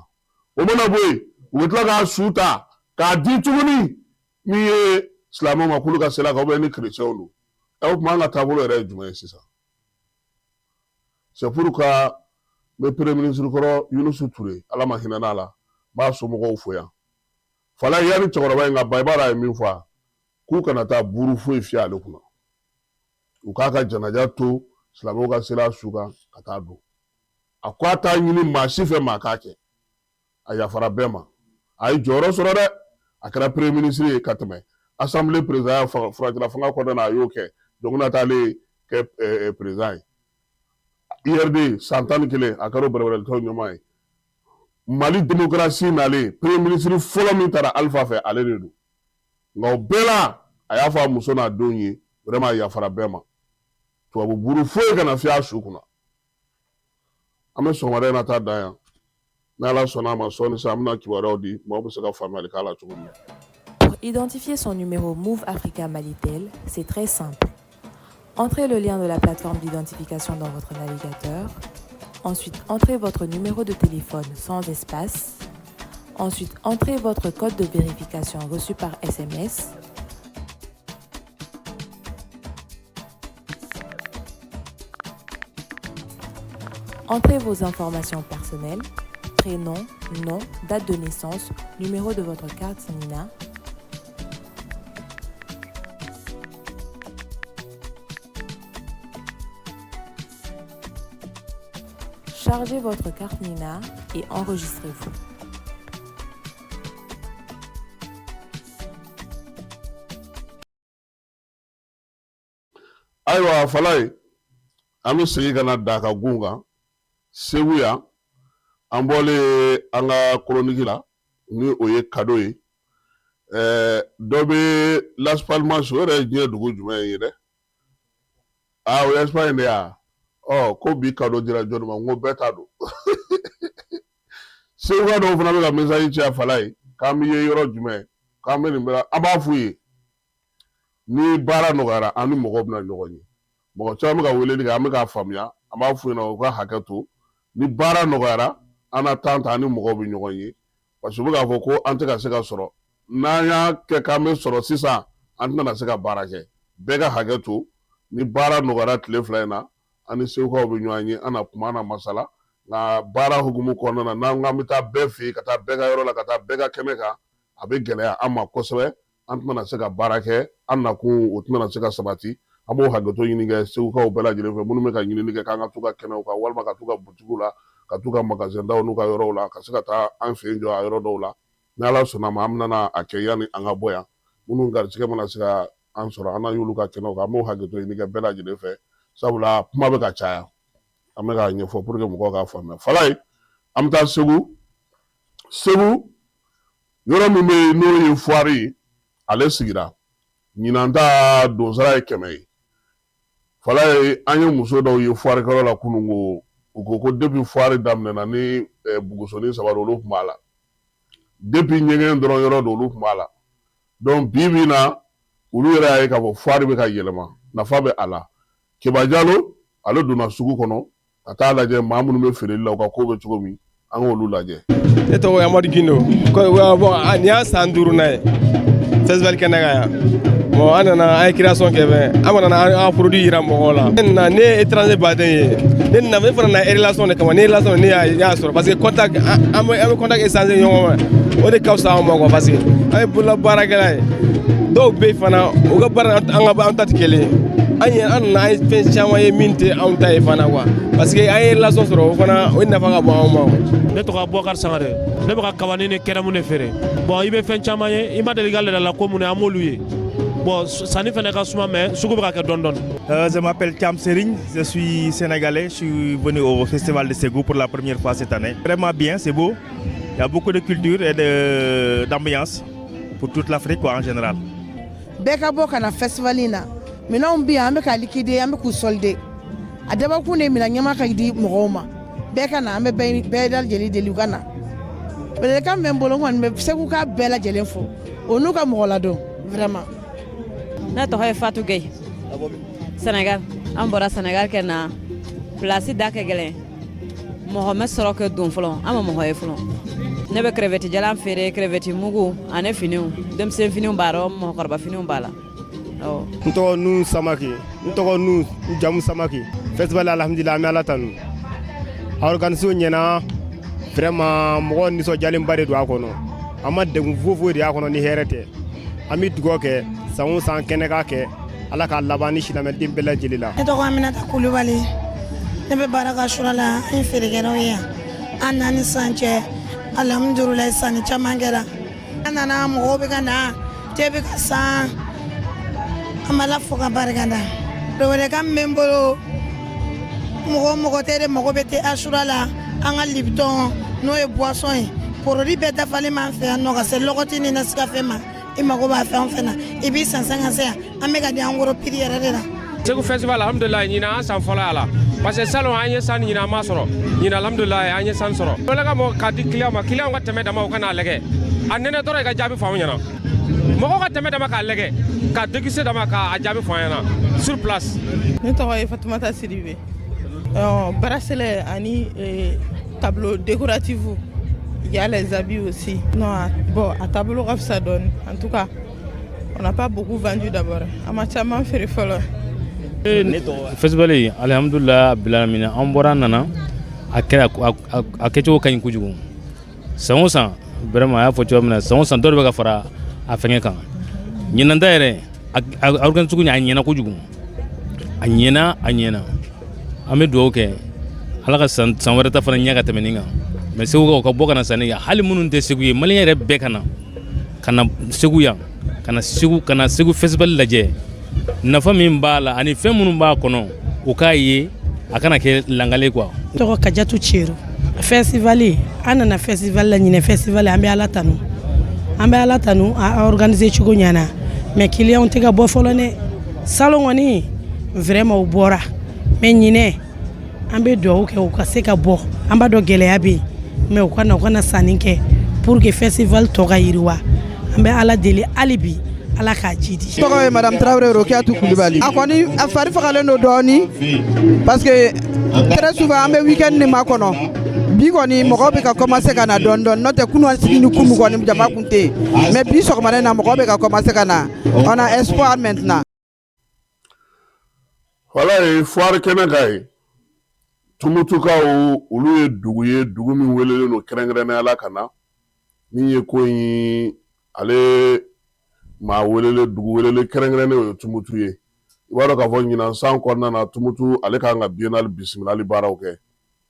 o mana bɔ yen u bɛ tila k'a su ta k'a di tuguni min ye silamɛw ma k'olu ka sela kan ni kerecɛnw don o tuma an ka taabolo yɛrɛ ye jumɛn ye sisan c'est pourquoi n bɛ premier ministre kɔrɔ Yunusu Ture ala ma hinɛ n'a la n b'a somɔgɔw fo yan fala yanni cɛkɔrɔba in ka ban i b'a dɔn a ye min fɔ k'u kana taa buru foyi fiyɛ ale kunna u k'a ka janaja to silamɛw ka sela su kan ka taa don a ko a t'a ɲini maa si fɛ maa k'a kɛ a yafara bɛɛ ma a ye jɔyɔrɔ sɔrɔ dɛ a kɛra premier ministre ye ka tɛmɛ assemblée président furadila fanga kɔnɔna na a y'o kɛ donc n'a taale kɛ président ye IRD san 11 a kɛra o bɛrɛbɛrɛlikɛlaw ɲɛmaa ye Mali démocratie nalen premier ministre fɔlɔ min taara Alifa fɛ ale de don nka o bɛɛ la a y'a fɔ a muso n'a denw ye vraiment a yafara bɛɛ ma tubabu buru foyi kana fiyɛ a su kunna an bɛ sɔgɔmada in na taa dan yan n'ala sɔnna a ma sɔɔni sa an bɛna kibaruyaw di maaw bɛ se ka faamuyali k'a la cogo min na. Pour identifier son numéro Move Africa Malitel, c'est très simple. Entrez le lien de la plateforme d'identification dans votre navigateur. Ensuite, entrez votre numéro de téléphone sans espace. Ensuite, entrez votre code de vérification reçu par SMS. Entrez vos informations personnelles, prénom, nom, date de naissance, numéro de votre carte Nina. Chargez votre carte Nina et enregistrez-vous. Ayiwa Falaye an bɛ segin ka na Daka gun kan Segu yan an bɔlen an ka chronique la ni o ye cadeau ye dɔ bɛ Las Palmas o yɛrɛ ye diɲɛ dugu jumɛn ye dɛ o ye Espagne de ya ko bi cadeau dira jɔnni ma n ko bɛɛ ta don Seguka dɔw fana bɛ ka message ci a Falaye k'an bɛ ye yɔrɔ jumɛn k'an bɛ nin bɛɛ la an b'a f'u ye ni baara nɔgɔyara an ni mɔgɔw bɛna ɲɔgɔn ye mɔgɔ caman bɛ ka weleli kɛ an bɛ k'a faamuya an b'a f'u ɲɛna u ka hakɛ to ni baara nɔgɔyara an na temps ta an ni mɔgɔw bɛ ɲɔgɔn ye parce que u bɛ k'a fɔ ko an tɛ ka se ka sɔrɔ n'an y'a kɛ k'an bɛ sɔrɔ sisan an tɛna se ka baara kɛ bɛɛ ka hakɛ to ni baara nɔgɔyara tile 2 in na an ni Segukaw bɛ ɲɔgɔn ye an na kuma na masala nka baara hukumu kɔnɔna na n'an k'an bɛ taa bɛɛ fɛ yen ka taa bɛɛ ka yɔrɔ la ka taa bɛɛ ka kɛnɛ kan a bɛ gɛlɛya an ma kosɛbɛ an tɛna se ka baara kɛ an nakun o tɛna se ka sabati an b'o hakɛto ɲini kɛ Segukaw bɛɛ lajɛlen fɛ minnu bɛ ka ɲinini kɛ k'an ka t'u ka kɛnɛw kan walima ka t'u ka butigiw la ka t'u ka magasin daw n'u ka yɔrɔw la ka se ka taa an fɛ yen jɔ a yɔrɔ dɔw la ni Ala sɔnna ma an bɛna a kɛ yanni an ka bɔ yan minnu garijɛgɛ mana se ka an sɔrɔ an y'olu ka kɛnɛw kan an b'o hakɛto ɲini kɛ bɛɛ lajɛlen fɛ sabula kuma bɛ ka caya an bɛ k'a ɲɛfɔ pour que mɔgɔw k'a faamuya Falaye an bɛ taa Segu yɔrɔ min bɛ yen n'o ye foire ye ale sigira ɲinan ta donsara ye 100 ye Falaye an ye muso dɔw ye foire kɛyɔrɔ la kununko u ko depuis foire daminɛna ni bugusoni 3 olu tun b'a la depuis ɲɛgɛn dɔrɔn yɔrɔ de olu tun b'a la donc bi bi na olu yɛrɛ y'a ye k'a fɔ foire bɛ ka yɛlɛma nafa bɛ a la Keba Jalo ale donna sugu kɔnɔ ka taa lajɛ maa minnu bɛ feereli la u ka ko bɛ cogo min an k'olu lajɛ. Ne tɔgɔ Amadu Gindo nin y'a san 5nan ye festival kɛnɛ kan yan bon an nana an ye création kɛ an nana an ka produit yira mɔgɔw la ne nana ne ye étranger baden ye ne fana na relation de kama ne relation ne y'a sɔrɔ parce que contact an bɛ contact échanger ɲɔgɔn ma o de ka fisa an ma quoi parce que an ye bolola baarakɛla ye dɔw bɛ yen fana u ka baara an ta tɛ kelen ye an nana an ye fɛn caman ye min tɛ anw ta ye fana quoi parce que an ye relation sɔrɔ o fana o nafa ka bon anw ma. Ne tɔgɔ Bukari Sangare ne bɛ ka kabani ni kɛrɛmu de feere bon i bɛ fɛn caman ye i ma deli ka ladala ko mun ye an m'olu ye bon sanni fana ka suma mais sugu bɛ ka kɛ dɔɔni dɔɔni. Je m'appelle Thiam Serigne, je suis sénégalais, je suis venu au festival de Ségou pour la première fois cette année. Vraiment bien, c'est beau, il y a beaucoup de culture et d'ambiance pour toute l'Afrique en général. Beka boka na festivalina mina umbi ambe ka likide ambe ku solde adaba ku ne mina nyama ka di mogoma beka na ambe be dal jeli de lugana bele kam membolo ngon me Ségou ka bela jelen fo onu ka mogola do vraiment na to hay Fatou Gueye Sénégal an bɔra Sénégal kɛ na place da kɛ gɛlɛn mɔgɔ mɛ sɔrɔ kɛ don fɔlɔ an ma mɔgɔ ye fɔlɔ ne bɛ crevette jalan feere crevette mugu ani finiw denmisɛn finiw b'a la mɔgɔkɔrɔba finiw b'a la n tɔgɔ Nu Samaki n tɔgɔ Nu jamu Samaki festival alhamdulillah an bɛ Ala tanu a organiser ɲɛna vraiment mɔgɔ nisɔndiyalenba de don a kɔnɔ an ma degun foyi de y'a kɔnɔ ni hɛrɛ tɛ an bɛ dugawu kɛ san o san kɛnɛ ka kɛ Ala ka laban ni silamɛden bɛɛ lajɛlen la. Ne tɔgɔ Aminata Kulubali ne bɛ baara kɛ Sura la an ye feerekɛlaw ye yan an nani san cɛ alhamdulilayi sanni caman kɛra an nana mɔgɔw bɛ ka na te bɛ ka san an bɛ Ala fo ka barika da dɔwɛrɛ kan bɛ n bolo mɔgɔ tɛ de mago bɛ te Sura la an ka Lipton n'o ye boisson ye produit bɛɛ dafalen b'an fɛ yan nɔ ka se lɔgɔti ni Nescafé ma i mago b'a fɛn o fɛn na i b'i san 50 yan an bɛ ka di an woro prix yɛrɛ de la. Ségou festival alhamdulillah ɲina an san fɔlɔ a la parce que salon an ye san ɲina ma sɔrɔ ɲina alhamdulilahi an ye san sɔrɔ dole ka mɔgɔ ka di client ma client ka tɛmɛ dama o kana lajɛ a nɛnɛ dɔrɔn i ka jaabi faamu ɲɛna mɔgɔ ka tɛmɛ dama k'a lajɛ ka déguster dama k'a jaabi fɔ an ɲɛna sur place. Ne tɔgɔ ye Fatumata Sidibe. Bracelet ani tableau décoratif, il y a les habits aussi. Non, bon, à tableau ça donne. En tout cas, on n'a pas beaucoup vendu d'abord. À ma chama fait follow. Festival alhamdulillah bilamina an bɔra nana a kɛcogo ka ɲi kojugu san o san vraiment a y'a fɔ cogo min na san o san dɔ de bɛ ka fara a fɛngɛ kan ɲinanta yɛrɛ a organisation a ɲɛna kojugu a ɲɛna an bɛ dugawu kɛ ala ka san wɛrɛ ta fana ɲɛ ka tɛmɛ nin kan mais Segu ka bɔ ka na sanni kɛ hali minnu tɛ Segu ye maliyɛn yɛrɛ bɛɛ ka na Segu yan ka na Segu festival lajɛ nafa min b'a la ani fɛn minnu b'a kɔnɔ o k'a ye a kana kɛ langale quoi. Tɔgɔ Kajatu Cero. Festival an nana festival la ɲinɛ festival an bɛ ala tanu a organiser cogo ɲana mais client tɛ ka bɔ fɔlɔ ne salon kɔni vraiment o bɔra mais ɲinɛ an bɛ dugawu kɛ u ka se ka bɔ an b'a dɔn gɛlɛya bɛ yen mais u kana sanni kɛ pour que festival tɔ ka yiriwa an bɛ ala deli hali bi ala k'a jidi. Tɔgɔ ye Madame Traoré Rokiatou Koulibaly. A kɔni a fari fagalen don dɔɔni parce que très souvent an bɛ week-end ni ma kɔnɔ bi kɔni mɔgɔw bɛ ka commencer ka na dɔɔni n'o tɛ kunu sigi ni kunun kɔni jama kun tɛ yen mais bi sɔgɔmada in na mɔgɔw bɛ ka commencer ka na on a espoir maintenant. Voilà ye foire kɛnɛ ka ye Tumutukaw olu ye dugu min welelen don kɛrɛnkɛrɛnnenya la ka na min ye ko in ale maa welele dugu welele kɛrɛnkɛrɛnnen o ye Tumutu ye i b'a dɔn k'a fɔ ɲinan san kɔnɔna na Tumutu ale kan ka biennale bisimilali baaraw kɛ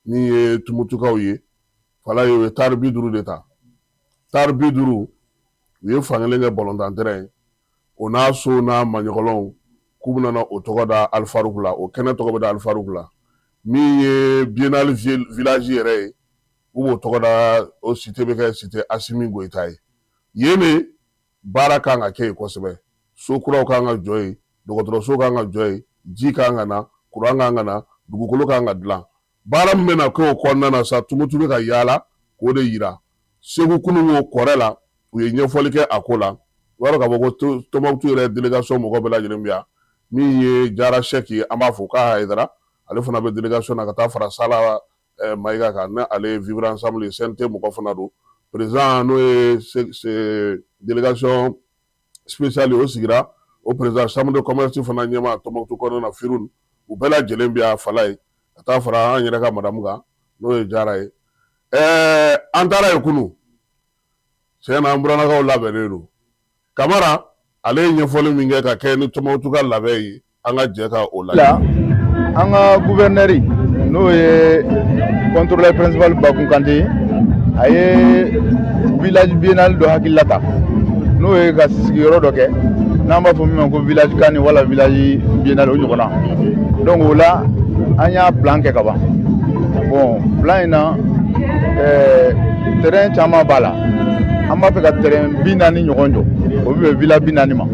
min ye Tumutukaw ye fala ye o ye tari 50 de ta tari 50 u ye fankelen kɛ balontan terrain o n'a so n'a maɲɔgɔnw k'u bɛna na o tɔgɔ da Alifaruku la o kɛnɛ tɔgɔ bɛ da Alifaruku la min ye biennale village yɛrɛ ye u b'o tɔgɔ da o cité bɛ kɛ cité Asimi Goyita ye yen ne baara kan ka kɛ yen kosɛbɛ so kuraw kan ka jɔ yen dɔgɔtɔrɔso kan ka jɔ yen ji kan ka na kuran kan ka na dugukolo kan ka dilan baara min bɛna kɛ o kɔnɔna na sa Tumutu bɛ ka yaala k'o de yira Segu kunun o kɔrɛ la u ye ɲɛfɔli kɛ a ko la u b'a dɔn k'a fɔ ko Tɔnbukutu yɛrɛ délégation mɔgɔ bɛɛ lajɛlen bɛ yan min ye Jara Sɛki ye an b'a fɔ k'a Hayidara ale fana bɛ délégation na ka taa fara Sala Mayiga kan ne ale vivre ensemble ye CNT mɔgɔ fana don président n'o ye délégation spéciale o sigira o président chambre de commerce fana ɲɛma Tɔnbukutu kɔnɔna na Firun u bɛɛ lajɛlen bɛ yan Fala ye ka taa fara an yɛrɛ ka madamu kan n'o ye Jara ye an taara ye kunu tiɲɛ na an buranakaw labɛnnen don Kamara ale ye ɲɛfɔli min kɛ ka kɛ ni Tɔnbukutu ka labɛn ye an ka jɛ ka o lajɛ. An ka gouverneur n'o ye contrôleur principal Bakun Kante a ye village biennale dɔ hakilila ta n'o ye ka sigiyɔrɔ dɔ kɛ n'an b'a fɔ min ma ko village kani wala village biennale o ɲɔgɔn na donc o la an y'a plan kɛ ka ban bon plan in na terrain caman b'a la an b'a fɛ ka terrain 40 ɲɔgɔn jɔ o bɛ bɛn villa 40 ma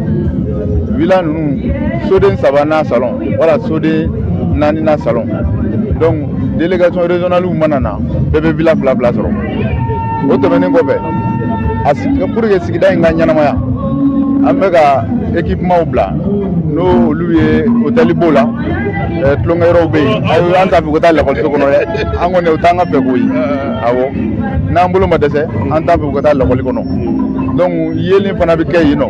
villa ninnu soden 3 n'a salon wala soden 4 n'a salon donc délégation régionale mana na bɛɛ bɛ villa 2 sɔrɔ o tɛmɛnen kɔfɛ pour que sigida in ka ɲɛnamaya an bɛ ka équipement bila n'o olu ye hôtel b'o la tulonkɛyɔrɔw bɛ yen an t'a fɛ ka taa lakɔliso kɔnɔ dɛ an kɔni o t'an ka fɛ k'o ye awɔ n'an bolo ma dɛsɛ an t'a fɛ ka taa lakɔli kɔnɔ donc yelen fana bɛ kɛ yen nɔ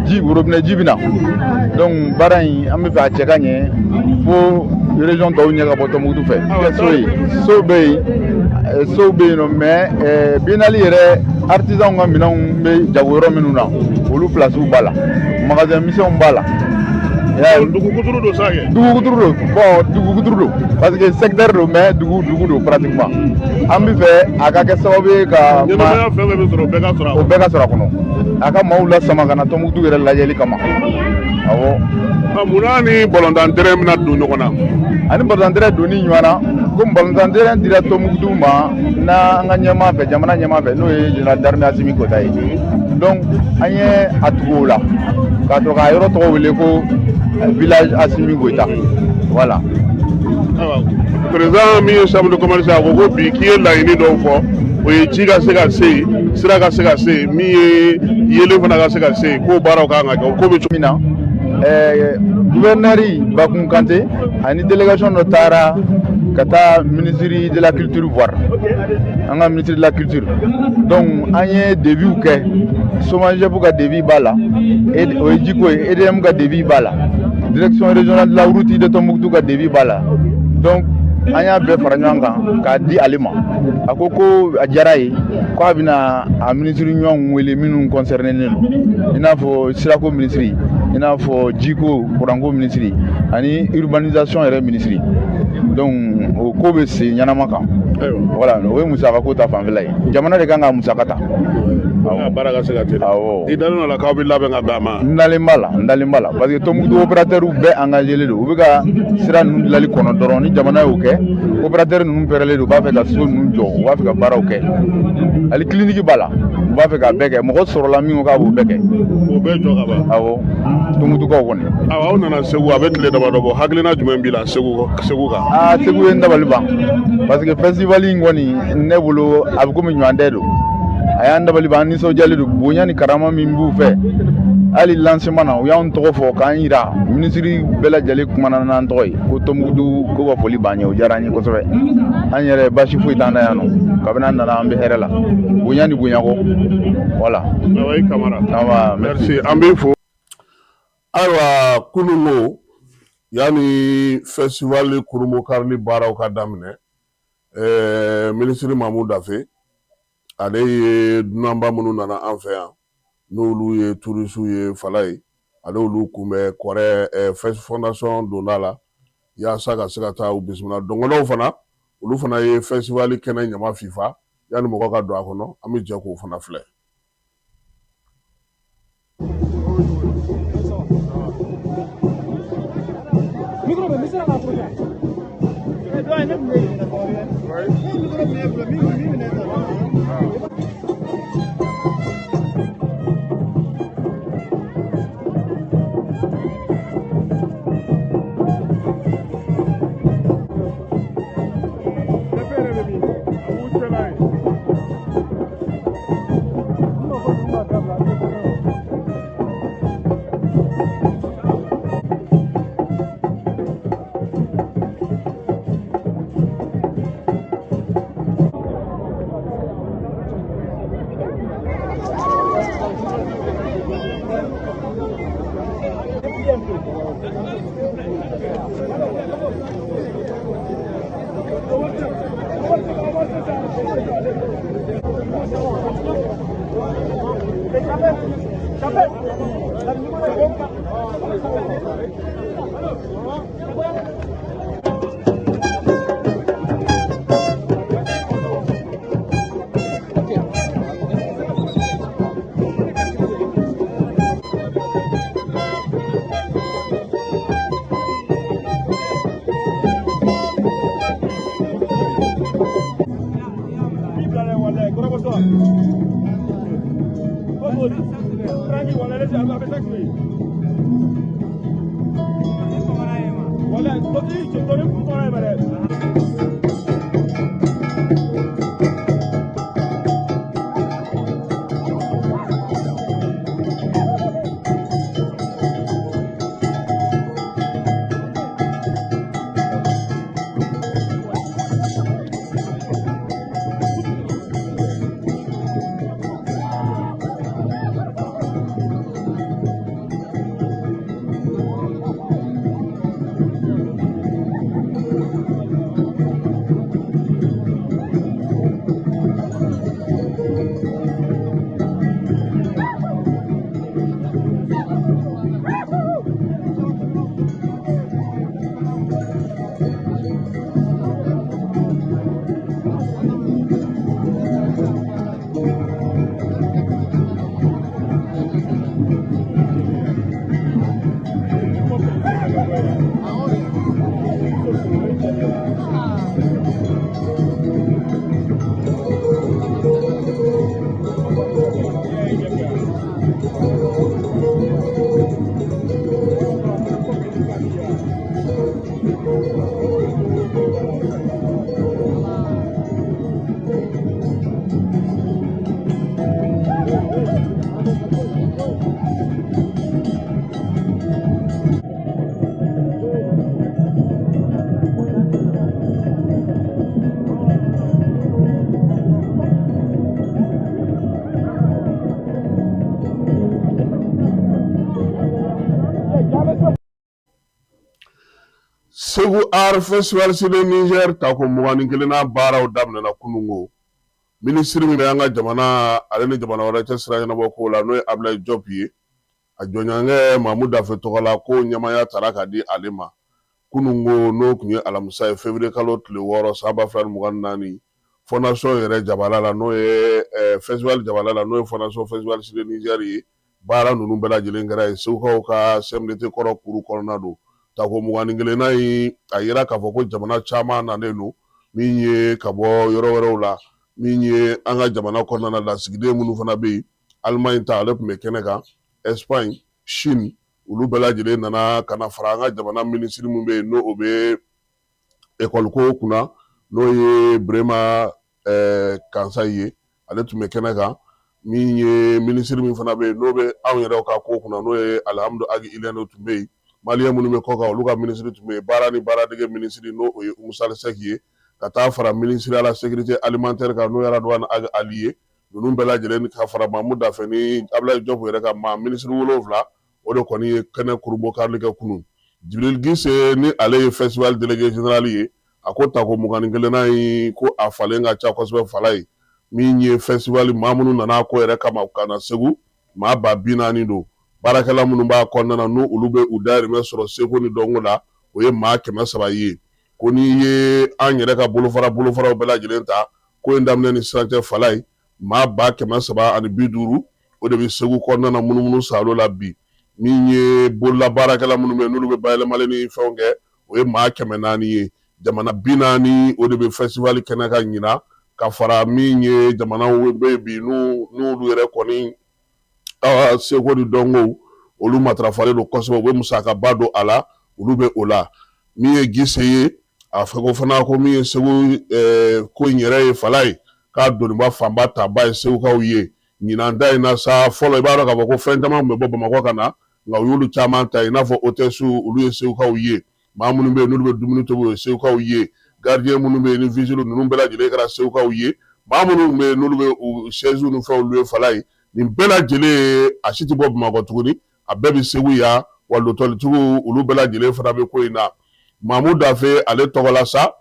ji robinet ji bɛ na donc baara in an bɛ fɛ a cɛ ka ɲɛ fo région tɔw ɲɛ ka bɔ Tɔnbukutu fɛ kɛ so ye so bɛ yen nɔ mais biennale yɛrɛ artisan ka minɛnw bɛ jago yɔrɔ minnu na olu places b'a la magasin misɛnw b'a la. Dugu kuturu don sa kɛ. Dugu kuturu don bon dugu kuturu don parce que secteur don mais dugu don pratiquement an bɛ fɛ a ka kɛ sababu ye ka. ɲɛnamaya fɛn bɛ sɔrɔ o bɛɛ ka sɔrɔ a kɔnɔ. o bɛɛ ka sɔrɔ a kɔnɔ a ka maaw lasama ka na Tɔnbukutu yɛrɛ lajɛli kama awɔ. Munna ni balontan terrain bɛna don ɲɔgɔn na. ani balontan terrain donni ɲɔgɔn na ko balontan terrain dira Tɔnbukutu ma n'an ka ɲɛmaa fɛ jamana ɲɛmaa fɛ n'o ye général d'armée Asimi Goyita ye donc an ye a tugu o la k'a sɔrɔ k'a yɔrɔ tɔgɔ wele ko village Asimi Goyita voilà président min ye chambre de commerce a ko ko bi k'i ye laɲini dɔw fɔ o ye ji ka se ka se yen sira ka se ka se yen min ye yelen fana ka se ka se yen k'o baaraw kan ka kɛ o ko bɛ cogo min na. Gouverneur Bakun Kante ani délégation dɔ taara ka taa ministre de la culture voir an ka ministre de la culture donc an ye devis kɛ SOMAGEP ka devis b'a la o ye jiko ye EDM ka devis b'a la direction régionale de la route de Tombouctou ka devis b'a la donc an y'a bɛɛ fara ɲɔgɔn kan k'a di ale ma a ko ko a diyara ye ko a bɛna a ministre ɲɔgɔnw wele minnu concerné nen don i n'a fɔ sirako ministre i n'a fɔ jiko kuranko ministre ani urbanisation yɛrɛ ministre donc o ko bɛ se ɲɛnama kan voilà o ye musaka ko ta fanfɛla ye jamana de kan ka musaka ta baara ka se ka teliya i dalen la k'aw bɛ labɛn ka bɛn a ma. n dalen b'a la parce que Tombouctou opérateur bɛɛ engagé don u bɛ ka sira ninnu dilanli kɔnɔ dɔrɔn ni jamana y'o kɛ opérateur ninnu pɛrɛlen don u b'a fɛ ka so ninnu jɔ u b'a fɛ ka baaraw kɛ hali clinique b'a la u b'a fɛ ka bɛɛ kɛ mɔgɔ sɔrɔla min ko k'a b'o bɛɛ kɛ. o bɛɛ jɔ ka ban. awɔ Tombouctoukaw kɔni. aw nana Segu a bɛ tile damadɔ bɔ hakilina jumɛn b'i la Segu kan. Segu ye n dabali ban parce que festival in kɔni ne bolo a bɛ komi ɲɔgɔn tɛ don a y'an dabali ban an nisɔndiyalen don bonya ni karama min b'u fɛ hali lancement na u y'anw tɔgɔ fɔ k'an yira ministre bɛɛ lajɛlen kumana n'an tɔgɔ ye ko Tombouctou ko ka foli b'an ye o diyara an ye kosɛbɛ an yɛrɛ basi foyi t'an na yan nɔ kabini an nana an bɛ hɛrɛ la bonya ni bonyako voilà. Awa Kamara. awa merci an b'i fo. ayiwa kununko yanni festival Kurumo karili baaraw ka daminɛ ministre Mamu Dafe ale ye dunanba minnu nana an fɛ yan n'olu ye tourisiw ye Fala ye ale olu kunbɛ kɔrɛ fondation donna la yaasa ka se ka taa u bisimila dɔngɔlaw fana olu fana ye festival kɛnɛ ɲama fifa yanni mɔgɔ ka don a kɔnɔ an bɛ jɛ k'o fana filɛ. Segu Art Festival Sile Niger tako mugani kelena bara o damne na kunungo. Ministri mi nga jamana aleni jamana wara chesra na boko la no Ablaye Diop yi. A jonyange Mahmoud Afetokola ko nyamaya taraka di alima. Kunungo no kunye alamusa février kalot le woro saba fran mugan nani. Fondation yere Jabalala no festival Jabalala no fondation festival Sile Niger yi. Bara nunu bela jelengara seuka ka semdete koro kuru koronado. Tako mugani gelena yi ayira ka foko jamana chama na nenu minye kabo yoro wero la minye anga jamana kona na sigide munu fana be Allemagne ta alep mekeneka Espagne Chine ulu bela jele nana kana faranga jamana ministry mumbe no obe école ko kuna no ye brema kansaye aletu mekeneka minye ministry mu fana be no be awere ka ko kuna no ye alhamdu agi ileno tumbe Malien munu me koka oluka ministry tume barani baradege ministry no oye umusal sekiye kata fara ministry à la sécurité alimentaire ka no yara douane ag allié nunu bela jelen ka fara Mahmoud Afeni Ablaye Diop yere ka ma ministry wolovla odo koni kene kurbo karli ka kunu Jibril Gise ni ale festival délégué général yi akota ko mugani gelena yi ko afalenga cha ko sebe falai minye festival mamunu nana ko yere ka ma kana segu ma babina ni do barakala munu ba konnana no ulube udari me soro seko ni dongola oye ma kema sabaye koni ye anyere ka bolofara bela jelenta ko ndamne ni sante falai ma ba kema saba ani biduru o de be segu konnana munu salo la bi minye bolla barakala munu me no lube bayle maleni fonge oye ma kema nani ye jamana binani o de be festival kenaka nyina ka fara minye jamana webe bi nu yere koni seko di dongo olu matrafale do kosebo we musaka bado ala olu be ola mi giseye afako fana ko mi segu ko nyere falai ka do ba famba taba segu ka uye nyina ndai na sa folo ibaro ka ko fentama me bobo mako kana nga yulu chama ta ina fo otesu olu segu ka uye mamunu be nulu be dumuni to segu ka uye gardien munu be ni vigile nunu bela jile kara segu ka uye mamunu be nulu be sezu nu fa olu falai ni bela jele ashiti bob mako tuguni abebi segu ya walo toli tugu ulu bela jele fana be ko ina Mahmoud Afe ale togola sa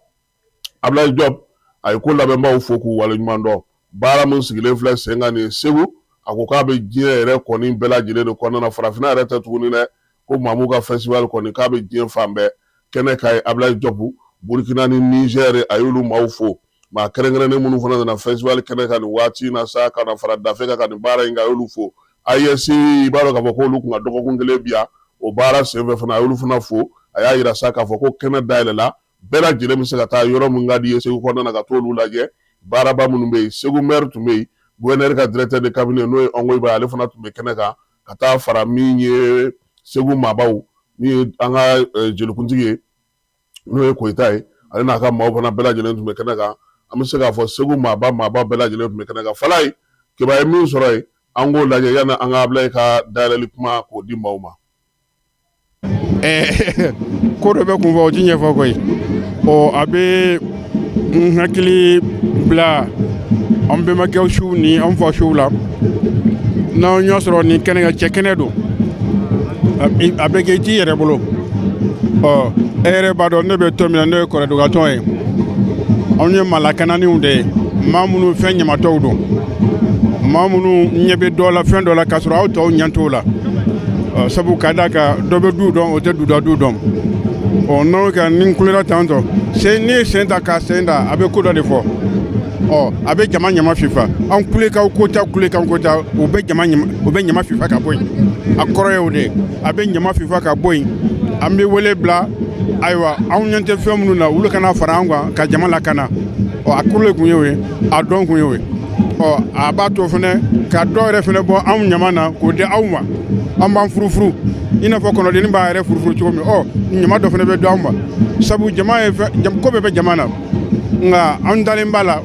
Ablaye Diop ay ko labe ma foku wala nyumando bara mun sigile fla senga ni segu akoka be jie re koni bela jele de kona na farafina re tuguni ne ko Mahmoud ka festival koni ka be jie fambe kene kay Ablaye Diop Burkina ni Niger ayulu mawfo ma kerengere ne munu fana na festival kene kan wati na sa kana farada feka kan bara inga ayulu fo ayesi baro ka foko lu kunga doko kungele bia o bara seve fana ayulu fana fo aya ira sa ka foko kene daile la bela jile misaka ta yoro munga di yese ko na ka tolu laje bara ba munu be segu mer tu me gouverneur ka directeur de cabinet no ongoy ba ale fana tu be kene ka kata fara minye segu mabaw ni anga jelu kuntige no ko itai ale na ka maw fana bela jile tu be kene ka amse ka fo segu maba bela jile tu be kene ka falai ke ba mi soroi ango laje yana anga Ablaye ka dalali kuma ko di mawma ko do be kun fo ti nyefo koy o abe hakili bla on be ma kew shu ni on fo shu la na nyosro ni kenega chekene do abe ke ti yere bolo o ere bado ne be to mi na ko do ga ton e on ye malakana ni unde mamunu fenya matawdo mamunu nyebe dola fen dola kasro auto nyantola sabu kadaka dobe du don o te du don o no ka nin kulera tanto se ni senta ka senda abe ko do de fo o abe jama nyama fifa an kule ka ko ta o be jama nyama fifa ka boy akoro ye o de abe nyama fifa ka boy ambe wele bla aywa an nyante femunu na wulu kana farangwa ka jama la kana o akule kunyewe a don kunyewe o abato fene ka dore fene bo am nyama na ko de awma am ban furufuru ina fo kono de ni ba re furufuru ci ko mi o nyama do fene be do awma sabu jama e jam ko be jama na nga an dale mbala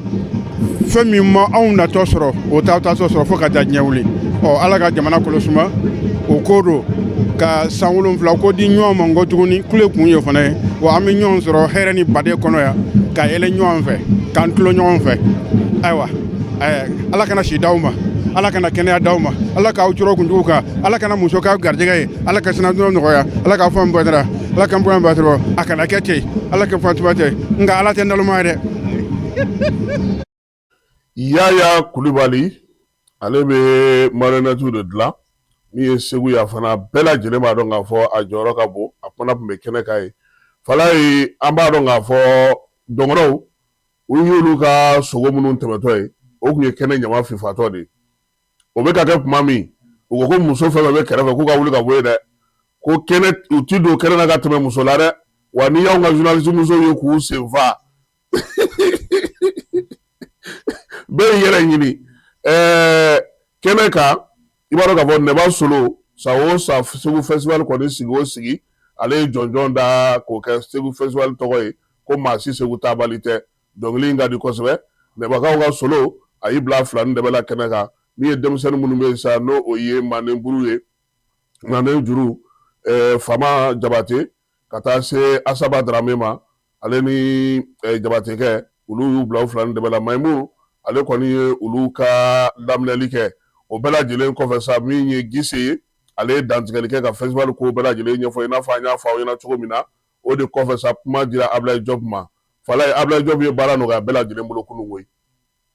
femi mo awna to soro o ta so soro fo ka da nyawli o ala ka jamana ko suma o kodo ka sanwulum fla ko di nyoma ngotuguni kule kunye fene o am nyon soro hereni bade kono ya ka ele nyon fe kan tulo nyon fe aywa ala kana shi dawma ala kana kene dawma ala ka uturo kunduka ala kana muso ka garjega ala ka sina no noya ala ka fam bodra ala kan bɔ ba dɔrɔn a kana kɛ ten ala ka fatuba tɛ nka ala tɛ naloma ye dɛ. Yaya Kulibali ale bɛ marionnette de dilan min ye Segu yan fana bɛɛ lajɛlen b'a dɔn k'a fɔ a jɔyɔrɔ ka bon a fana tun bɛ kɛnɛ kan ye fala ye an b'a dɔn k'a fɔ dɔngɔrɔw u y'olu ka sogo minnu tɛmɛtɔ ye o tun ye kɛnɛ ɲama fifatɔ de o bɛ ka kɛ tuma min u ko ko muso fɛn fɛn bɛ kɛrɛfɛ k'u ka wuli ka bɔ yen dɛ ko kɛnɛ u ti don kɛnɛ na ka tɛmɛ muso la dɛ wa ni y'anw ka journaliste musow ye k'u sen fa bɛɛ yɛrɛ ɲini kɛnɛ kan i b'a dɔn k'a fɔ Nɛba Solo san o san Segu festival kɔni sigi o sigi ale ye jɔnjɔn da k'o kɛ Segu festival tɔgɔ ye ko maa si Segu taabali tɛ dɔnkili in ka di kosɛbɛ Nɛbakaw ka Solo a y'i bila fila ni dɛbɛ la kɛnɛ kan min ye denmisɛnnin minnu bɛ yen sa n'o o ye Mandenburu ye Mandenjuru Fama Jabate ka taa se Asaba Darame ma ale ni Jabatekɛ olu y'u bila fila ni dɛbɛ la Mayimu ale kɔni ye olu ka daminɛli kɛ o bɛɛ lajɛlen kɔfɛ sa min ye Gise ye ale ye dantigɛli kɛ ka festival ko bɛɛ lajɛlen ɲɛfɔ i n'a fɔ an y'a fɔ aw ɲɛna cogo min na o de kɔfɛ sa kuma dira Ablaye Diop ma fala ye Ablaye Diop ye baara nɔgɔya bɛɛ lajɛlen bolo kunun koyi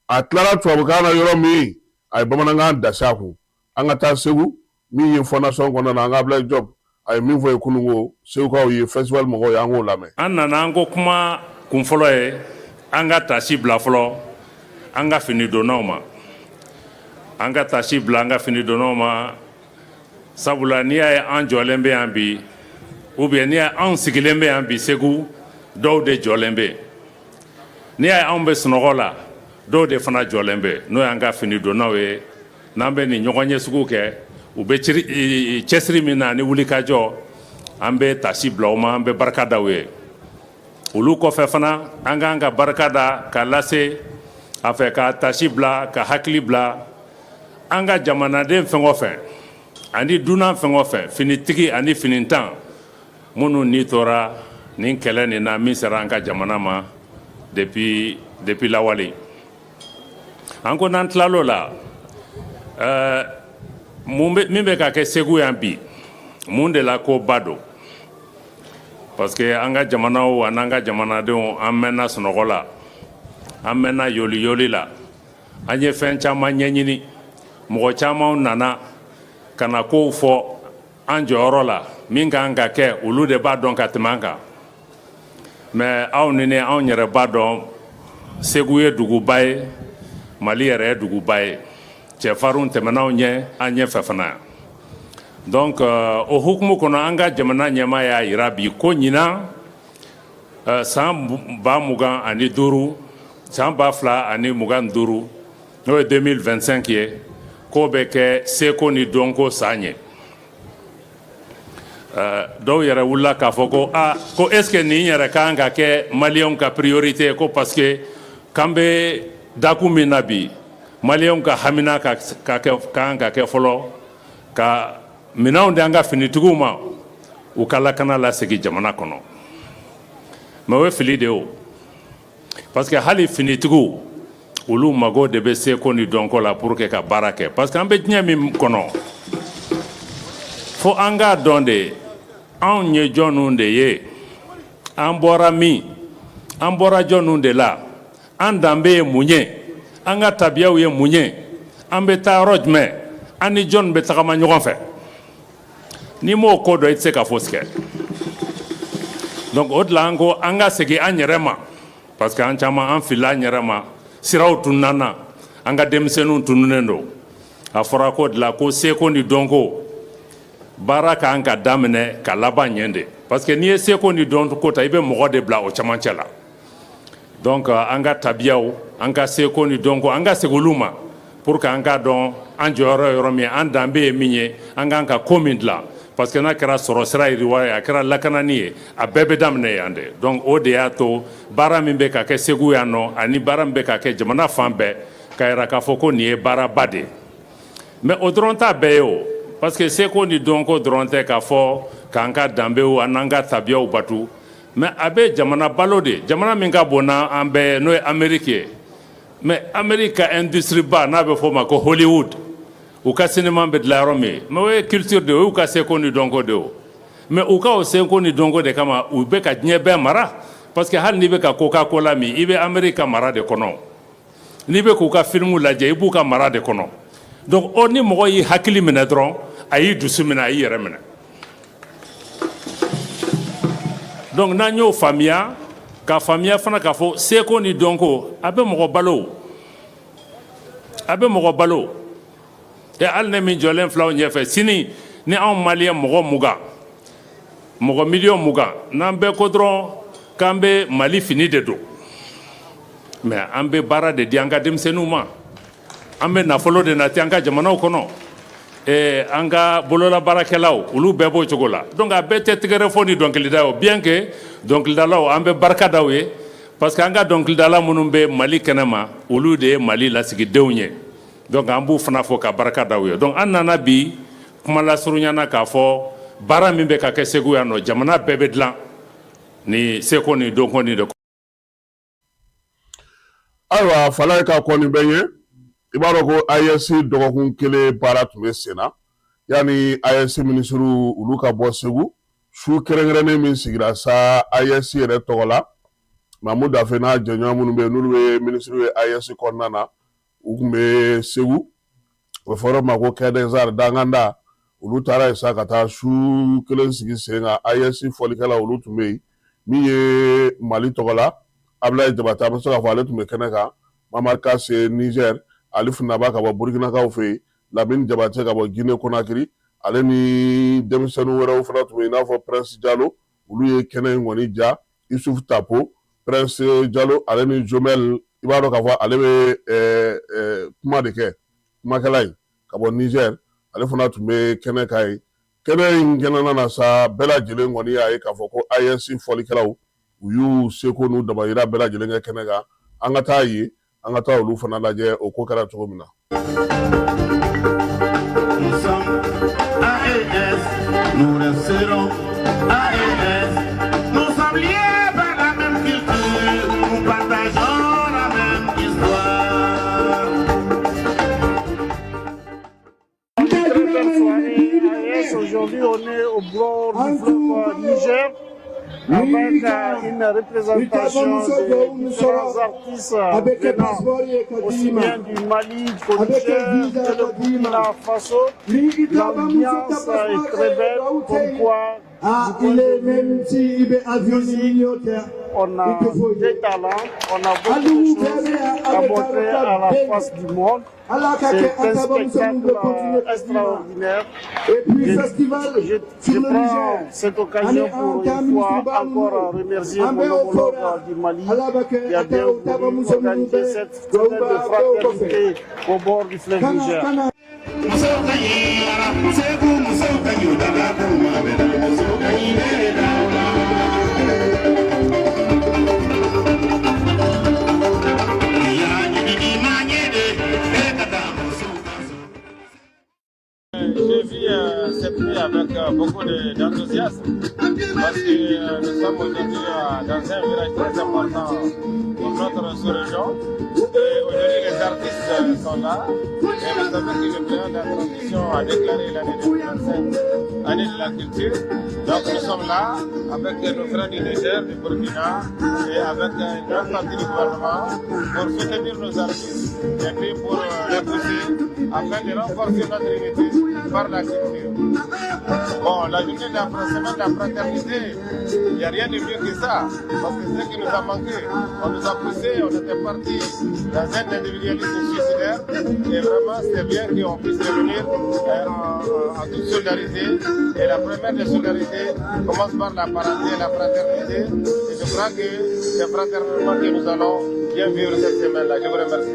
a tilara tubabukan na yɔrɔ min a ye bamanankan dasi a kun an ka taa Segu min ye fondation kɔnɔna na an ka Ablaye Diop a ye min fɔ ye kunun ko Segukaw ye festival mɔgɔw ye an k'o lamɛn. An nana an ko kuma kun fɔlɔ ye an ka tasi bila fɔlɔ an ka fini donnaw ma an ka tasi bila an ka fini donnaw ma sabula n'i y'a ye an jɔlen bɛ yan bi ou bien n'i y'a ye anw sigilen bɛ yan bi Segu dɔw de jɔlen bɛ n'i y'a ye anw bɛ sunɔgɔ la dɔw de fana jɔlen bɛ n'o y'an ka fini donnaw ye n'an bɛ nin ɲɔgɔn ɲɛ sugu kɛ u bɛ cɛsiri min na ni wulikajɔ an bɛ tasi bila u ma an bɛ barika da u ye olu kɔfɛ fana an k'an ka barika da k'a lase a fɛ ka tasi bila ka hakili bila an ka jamanaden fɛn o fɛn ani dunan fɛn o fɛn finitigi ani finitan minnu n'i tora nin kɛlɛ nin na min sera an ka jamana ma depuis lawale an ko n'an tilal'o la min bɛ ka kɛ Segu yan bi mun de la ko ba don parce que an ka jamanaw an'an ka jamanadenw an mɛnna sunɔgɔ la an mɛnna yoli la an ye fɛn caman ɲɛɲini mɔgɔ caman nana ka na kow fɔ an jɔyɔrɔ la min kan ka kɛ olu de b'a dɔn ka tɛmɛ an kan mais aw ni ne anw yɛrɛ b'a dɔn Segu ye duguba ye Mali yɛrɛ ye duguba ye cɛfarinw tɛmɛn'aw ɲɛ an ɲɛfɛ fana donc o hukumu kɔnɔ an ka jamana ɲɛmaa y'a yira bi ko ɲinan san 2025 san 2025 n'o ye 2025 ye k'o bɛ kɛ seko ni dɔnko san ye dɔw yɛrɛ wulila k'a fɔ ko ko est ce que nin yɛrɛ kan ka kɛ maliyɛnw ka priorité ye ko parce que k'an bɛ daku min na bi maliyɛnw ka hamina kan ka kɛ fɔlɔ ka minɛnw di an ka finitigiw ma u ka lakana lasegin jamana kɔnɔ mais o ye fili de ye o parce que hali finitigiw olu mago de bɛ seko ni dɔnko la pour que ka baara kɛ parce que an bɛ diɲɛ min kɔnɔ fo an k'a dɔn de anw ye jɔnninw de ye an bɔra min an bɔra jɔnninw de la an danbe ye mun ye an ka tabiyaw ye mun ye an bɛ taa yɔrɔ jumɛn an ni jɔn bɛ tagama ɲɔgɔn fɛ ni m'o ko dɔn i tɛ se ka fosi kɛ donc o de la an ko an ka segin an yɛrɛ ma parce que an caman an filila an yɛrɛ ma siraw tununna na an ka denmisɛnninw tununnen don a fɔra ko de la ko seko ni dɔnko baara k'an ka daminɛ ka laban ɲɛ de parce que n'i ye seko ni dɔnko ta i bɛ mɔgɔ de bila o camancɛ la donc an ka tabiyaw an ka seko ni dɔnko an ka segin olu ma pour que an k'a dɔn an jɔyɔrɔ yɔrɔ min an danbe ye min ye an k'an ka ko min dilan parce que n'a kɛra sɔrɔ sira yiriwa ye a kɛra lakanani ye a bɛɛ bɛ daminɛ yan de donc o de y'a to baara min bɛ ka kɛ Segu yan nɔ ani baara min bɛ ka kɛ jamana fan bɛɛ k'a yira k'a fɔ ko nin ye baaraba de ye mais o dɔrɔn t'a bɛɛ ye o parce que seko ni dɔnko dɔrɔn tɛ k'a fɔ k'an ka danbew an'an ka tabiyaw batu mais a bɛ jamana balo de jamana min ka bon n'an bɛɛ n'o ye Amérique ye mais Amérique ka industrie ba n'a bɛ fɔ o ma ko Hollywood u ka cinéma bɛ dilan yɔrɔ min mais o ye culture de o y'u ka seko ni dɔnko de o mais u ka o senko ni dɔnko de kama u bɛ ka diɲɛ bɛɛ mara parce que hali n'i bɛ ka Coca-Cola min i bɛ Amérique ka mara de kɔnɔ n'i bɛ k'u ka filimu lajɛ i b'u ka mara de kɔnɔ donc ni mɔgɔ y'i hakili minɛ dɔrɔn a y'i dusu minɛ a y'i yɛrɛ minɛ donc n'an y'o faamuya k'a faamuya fana k'a fɔ seko ni dɔnko a bɛ mɔgɔ balo hali ne min jɔlen filaw ɲɛfɛ sini ni anw maliyɛn mɔgɔ 20 mɔgɔ miliyɔn 20 n'an bɛɛ ko dɔrɔn k'an bɛ Mali fini de don mais an bɛ baara de di an ka denmisɛnninw ma an bɛ nafolo de nati an ka jamanaw kɔnɔ an ka bololabaarakɛlaw olu bɛɛ b'o cogo la donc a bɛɛ tɛ tɛgɛrɛ fɔ ni dɔnkilida ye bien que dɔnkilidalaw an bɛ barika da u ye parce que an ka dɔnkilidala minnu bɛ Mali kɛnɛma olu de ye Mali lasigidenw ye donc an b'u fana fɔ ka barika da u ye donc an nana bi kuma lasurunyana k'a fɔ baara min bɛ ka kɛ Segu yan nɔ jamana bɛɛ bɛ dilan ni seko ni dɔnko ni de ayiwa fala ye ka kɔni bɛ ye i b'a dɔn ko AES dɔgɔkun kelen baara tun bɛ sen na yanni AES minisiriw olu ka bɔ Segu su kɛrɛnkɛrɛnnen min sigira sa AES yɛrɛ tɔgɔ la Mamu Dafe n'a jɛɲɔgɔn minnu bɛ yen n'olu ye minisiriw ye AES kɔnɔna na u tun bɛ Segu o bɛ fɔ ma ko quai des arts Danganda olu taara yen sa ka taa su kelen sigi sen kan AES fɔlikɛla olu tun bɛ yen min ye Mali tɔgɔ la Ablaye Jabate an bɛ se k'a fɔ ale tun bɛ kɛnɛ kan Mamari Kase Niger Ali Funaba ka bɔ Burkinakaw fɛ yen Lamini Jabate ka bɔ Guinée Conakry ale ni denmisɛnnin wɛrɛw fana tun bɛ yen i n'a fɔ Prince Diallo olu ye kɛnɛ in kɔni ja Issouf Tapo Prince Diallo ale ni Jomel i b'a dɔn k'a fɔ ale bɛ kuma de kɛ kumakɛla in ka bɔ Niger ale fana tun bɛ kɛnɛ kan yen kɛnɛ in kɛnɛna na sa bɛɛ lajɛlen kɔni y'a ye k'a fɔ ko AES fɔlikɛlaw u y'u seko n'u damayira bɛɛ lajɛlen kɛ kɛnɛ kan an ka taa ye an ka taa olu fana lajɛ o ko kɛra cogo min na. Nous resterons AES, nous sommes liés par la même culture, nous partageons la même histoire. Très belle soirée AES, aujourd'hui on est au bord du fleuve Niger avec une représentation de différents artistes venant aussi bien du Mali qu'au Niger que le Burkina Faso. L'ambiance est très belle, comme quoi il est même si il est on a des talents, on a beaucoup de choses à montrer à la face du monde. C'est un spectacle extraordinaire. Et puis, je prends cette occasion pour une fois encore remercier mon homologue du Mali qui a bien voulu organiser cette fête de fraternité au bord du fleuve Niger. J'ai vu cette nuit avec beaucoup d'enthousiasme parce que nous sommes aujourd'hui dans un village très important pour notre sous-région. Et aujourd'hui les artistes sont là et vous savez que le président de la transition a déclaré l'année 2025 année de la culture. Donc nous sommes là avec nos frères du Niger, du Burkina et avec une grande partie du gouvernement pour soutenir nos artistes et puis pour les pousser afin de renforcer notre unité par la culture. Bon, la journée de la semaine de la fraternité, il n'y a rien de mieux que ça, parce que c'est ce qui nous a manqué. On nous a poussé, on était parti dans un individualisme suicidaire, et vraiment c'est bien qu'on puisse revenir en toute solidarité. Et la première des solidarités commence par la parenté et la fraternité. Et je crois que c'est fraternellement que nous allons bien vivre cette semaine-là. Je vous remercie.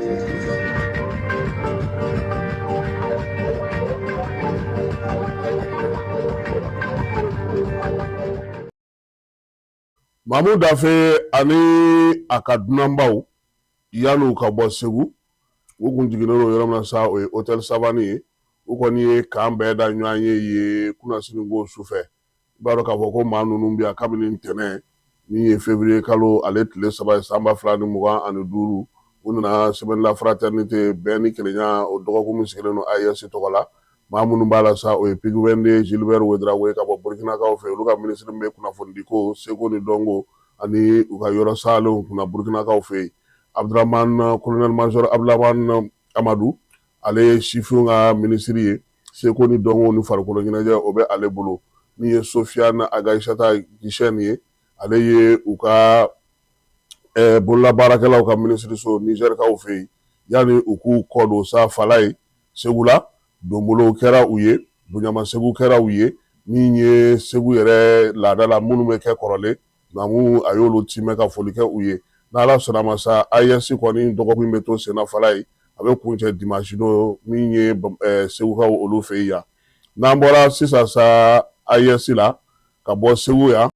Mamu Dafe ani a ka dunanbaw yan'u ka bɔ Segu u kun jiginnen don yɔrɔ min na sa o ye hôtel Savani ye u kɔni ye k'an bɛɛ da ɲɔgɔn ye yen kunnasini ko sufɛ i b'a dɔn k'a fɔ ko maa ninnu bɛ yan kabini ntɛnɛn min ye février kalo ale tile 3 ye san 2025 u nana semaine la fraternité bɛɛ ni kelenya o dɔgɔkun min sigilen don AES tɔgɔ la maa minnu b'a la sa o ye Pigwende Gilbert Ouedraogo ka bɔ Burkinakaw fɛ olu ka minisiri bɛ kunnafoni ko seko ni dɔnko ani u ka yɔrɔ salenw kunna Burkinakaw fɛ Abdurahman colonel major Abdurahman Amadou ale ye sifinw ka minisiri ye seko ni dɔnko ni farikolo ɲɛnajɛ o bɛ ale bolo min ye Sofiane Agaïsata Guichene ye ale ye u ka bololabaarakɛlaw ka minisiriso Nigerikaw fɛ yen yanni u k'u kɔ don sa fala ye Segu la donbolow kɛra u ye Boɲama Segu kɛra u ye min ye Segu yɛrɛ laada la minnu bɛ kɛ kɔrɔlen nka a y'olu timɛ ka foli kɛ u ye n'Ala sɔnna ma sa AES kɔni dɔgɔkun bɛ to senna fala ye a bɛ kuncɛ dimanche don min ye Segukaw olu fɛ yen yan n'an bɔra sisan sa AES la ka bɔ Segu yan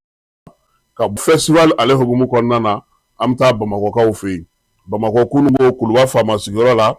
ka festival ale hukumu kɔnɔna na an bɛ taa Bamakɔkaw fɛ yen Bamakɔ Kunugo Kuluba faama sigiyɔrɔ la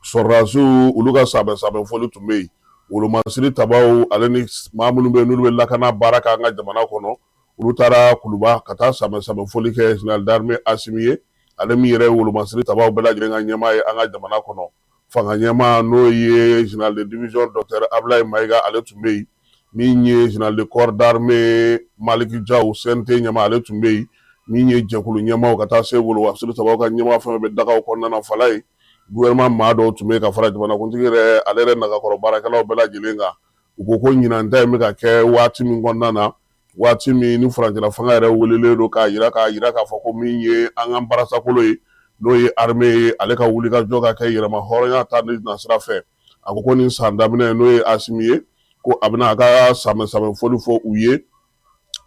sɔrɔdasiw olu ka sabɛ foli tun bɛ yen wolomasiri tabaw ale ni maa minnu bɛ yen n'olu bɛ lakana baara kɛ an ka jamana kɔnɔ olu taara Kuluba ka taa sabɛ foli kɛ général d'armée Asimi ye ale min yɛrɛ ye wolomasiri tabaw bɛɛ lajɛlen ka ɲɛmaa ye an ka jamana kɔnɔ fanga ɲɛmaa n'o ye général de division docteur Ablaye Mayiga ale tun bɛ yen min ye général de corps d'armée Maliki Jaw CNT ɲɛmaa ale tun bɛ yen min ye jɛkulu ɲɛmaaw ka taa se wolomasiri tabaw ka ɲɛmaa fɛn bɛ dagaw kɔnɔna na fala ye gouvernement maa dɔw tun bɛ ka fara jamanakuntigi yɛrɛ ale yɛrɛ nagakɔrɔ baarakɛlaw bɛɛ lajɛlen kan u ko ɲinan ta in bɛ ka kɛ waati min kɔnɔna na waati min ni farafinna fanga yɛrɛ welelen don k'a yira k'a fɔ ko min ye an ka baarasakolo ye n'o ye armée ye ale ka wulikajɔ ka kɛ yɛrɛma hɔrɔnya ta ni nasira fɛ a ko nin san daminɛ n'o ye Asimi ye ko a bɛna a ka samɛ foli fɔ u ye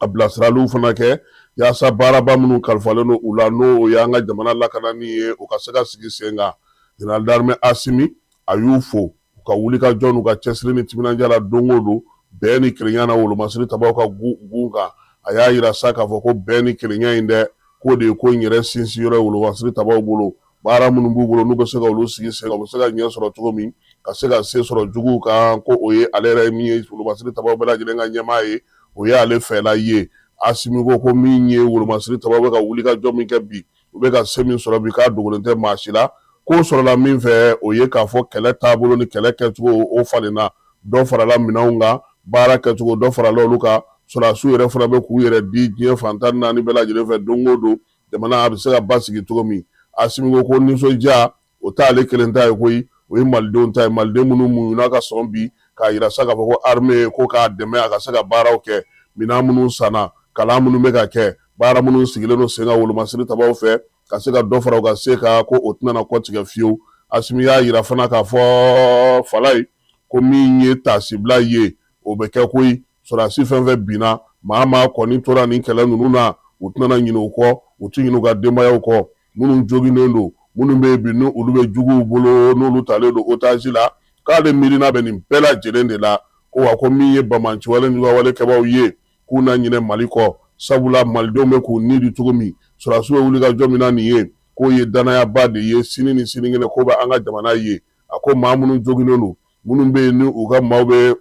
a bilasiraliw fana kɛ yaasa baaraba minnu kalifalen don u la n'o ye an ka jamana lakanani ye u ka se ka sigi sen kan général d'armée Asimi a y'u fo u ka wulikajɔ n'u ka cɛsiri ni timinandiya la don o don bɛɛ ni kelenya na wolomasiri tabaw ka gun kan a y'a yira sa k'a fɔ ko bɛɛ ni kelenya in dɛ k'o de ye ko in yɛrɛ sinsin yɔrɔ ye wolomasiri tabaw bolo baara minnu b'u bolo n'u bɛ se ka olu sigi sen kan u bɛ se ka ɲɛ sɔrɔ cogo min ka se ka se sɔrɔ juguw kan ko o ye ale yɛrɛ min ye wolomasiri tabaw bɛɛ lajɛlen ka ɲɛmaa ye o ye ale fɛla ye Asimi ko min ye wolomasiri tabaw bɛ ka wulikajɔ min kɛ bi u bɛ ka se min sɔrɔ bi k'a dogolen tɛ maa si la ko sɔrɔla min fɛ o ye k'a fɔ kɛlɛ taabolo ni kɛlɛ kɛcogo o falenna dɔ farala minɛnw kan baara kɛcogo dɔ farala olu kan sɔrɔdasiw yɛrɛ fana bɛ k'u yɛrɛ di diɲɛ fan 14 bɛɛ lajɛlen fɛ don o don jamana a bɛ se ka basigi cogo min Asimi ko nisɔndiya o t'ale kelen ta ye koyi o ye malidenw ta ye maliden minnu muɲuna ka sɔn bi k'a yira sa k'a fɔ ko armée ko k'a dɛmɛ a ka se ka baaraw kɛ minɛn minnu sanna kalan minnu bɛ ka kɛ baara minnu sigilen don sen kan wolomasiri tabaw fɛ ka se ka dɔ fara u ka se ka ko o tɛna kɔ tigɛ fiyewu Asimi y'a yira fana k'a fɔ fala ye ko min ye taasibila ye o bɛ kɛ koyi sɔrɔdasi fɛn fɛn binna maa kɔni tora nin kɛlɛ ninnu na u tɛna ɲinɛ u kɔ u tɛ ɲinɛ u ka denbayaw kɔ minnu joginnen don minnu bɛ yen bi n'olu bɛ juguw bolo n'olu talen don otage la k'ale miirina bɛ nin bɛɛ lajɛlen de la ko wa ko min ye bamanciwale ni wawalekɛbaw ye k'u na ɲinɛ Mali kɔ sabula malidenw bɛ k'u ni di cogo min sɔrɔdasiw bɛ wulikajɔ min na nin ye k'o ye danayaba de ye sini ni sinikɛnɛ ko bɛ an ka jamana ye a ko maa minnu joginnen don minnu bɛ yen ni u ka maaw bɛ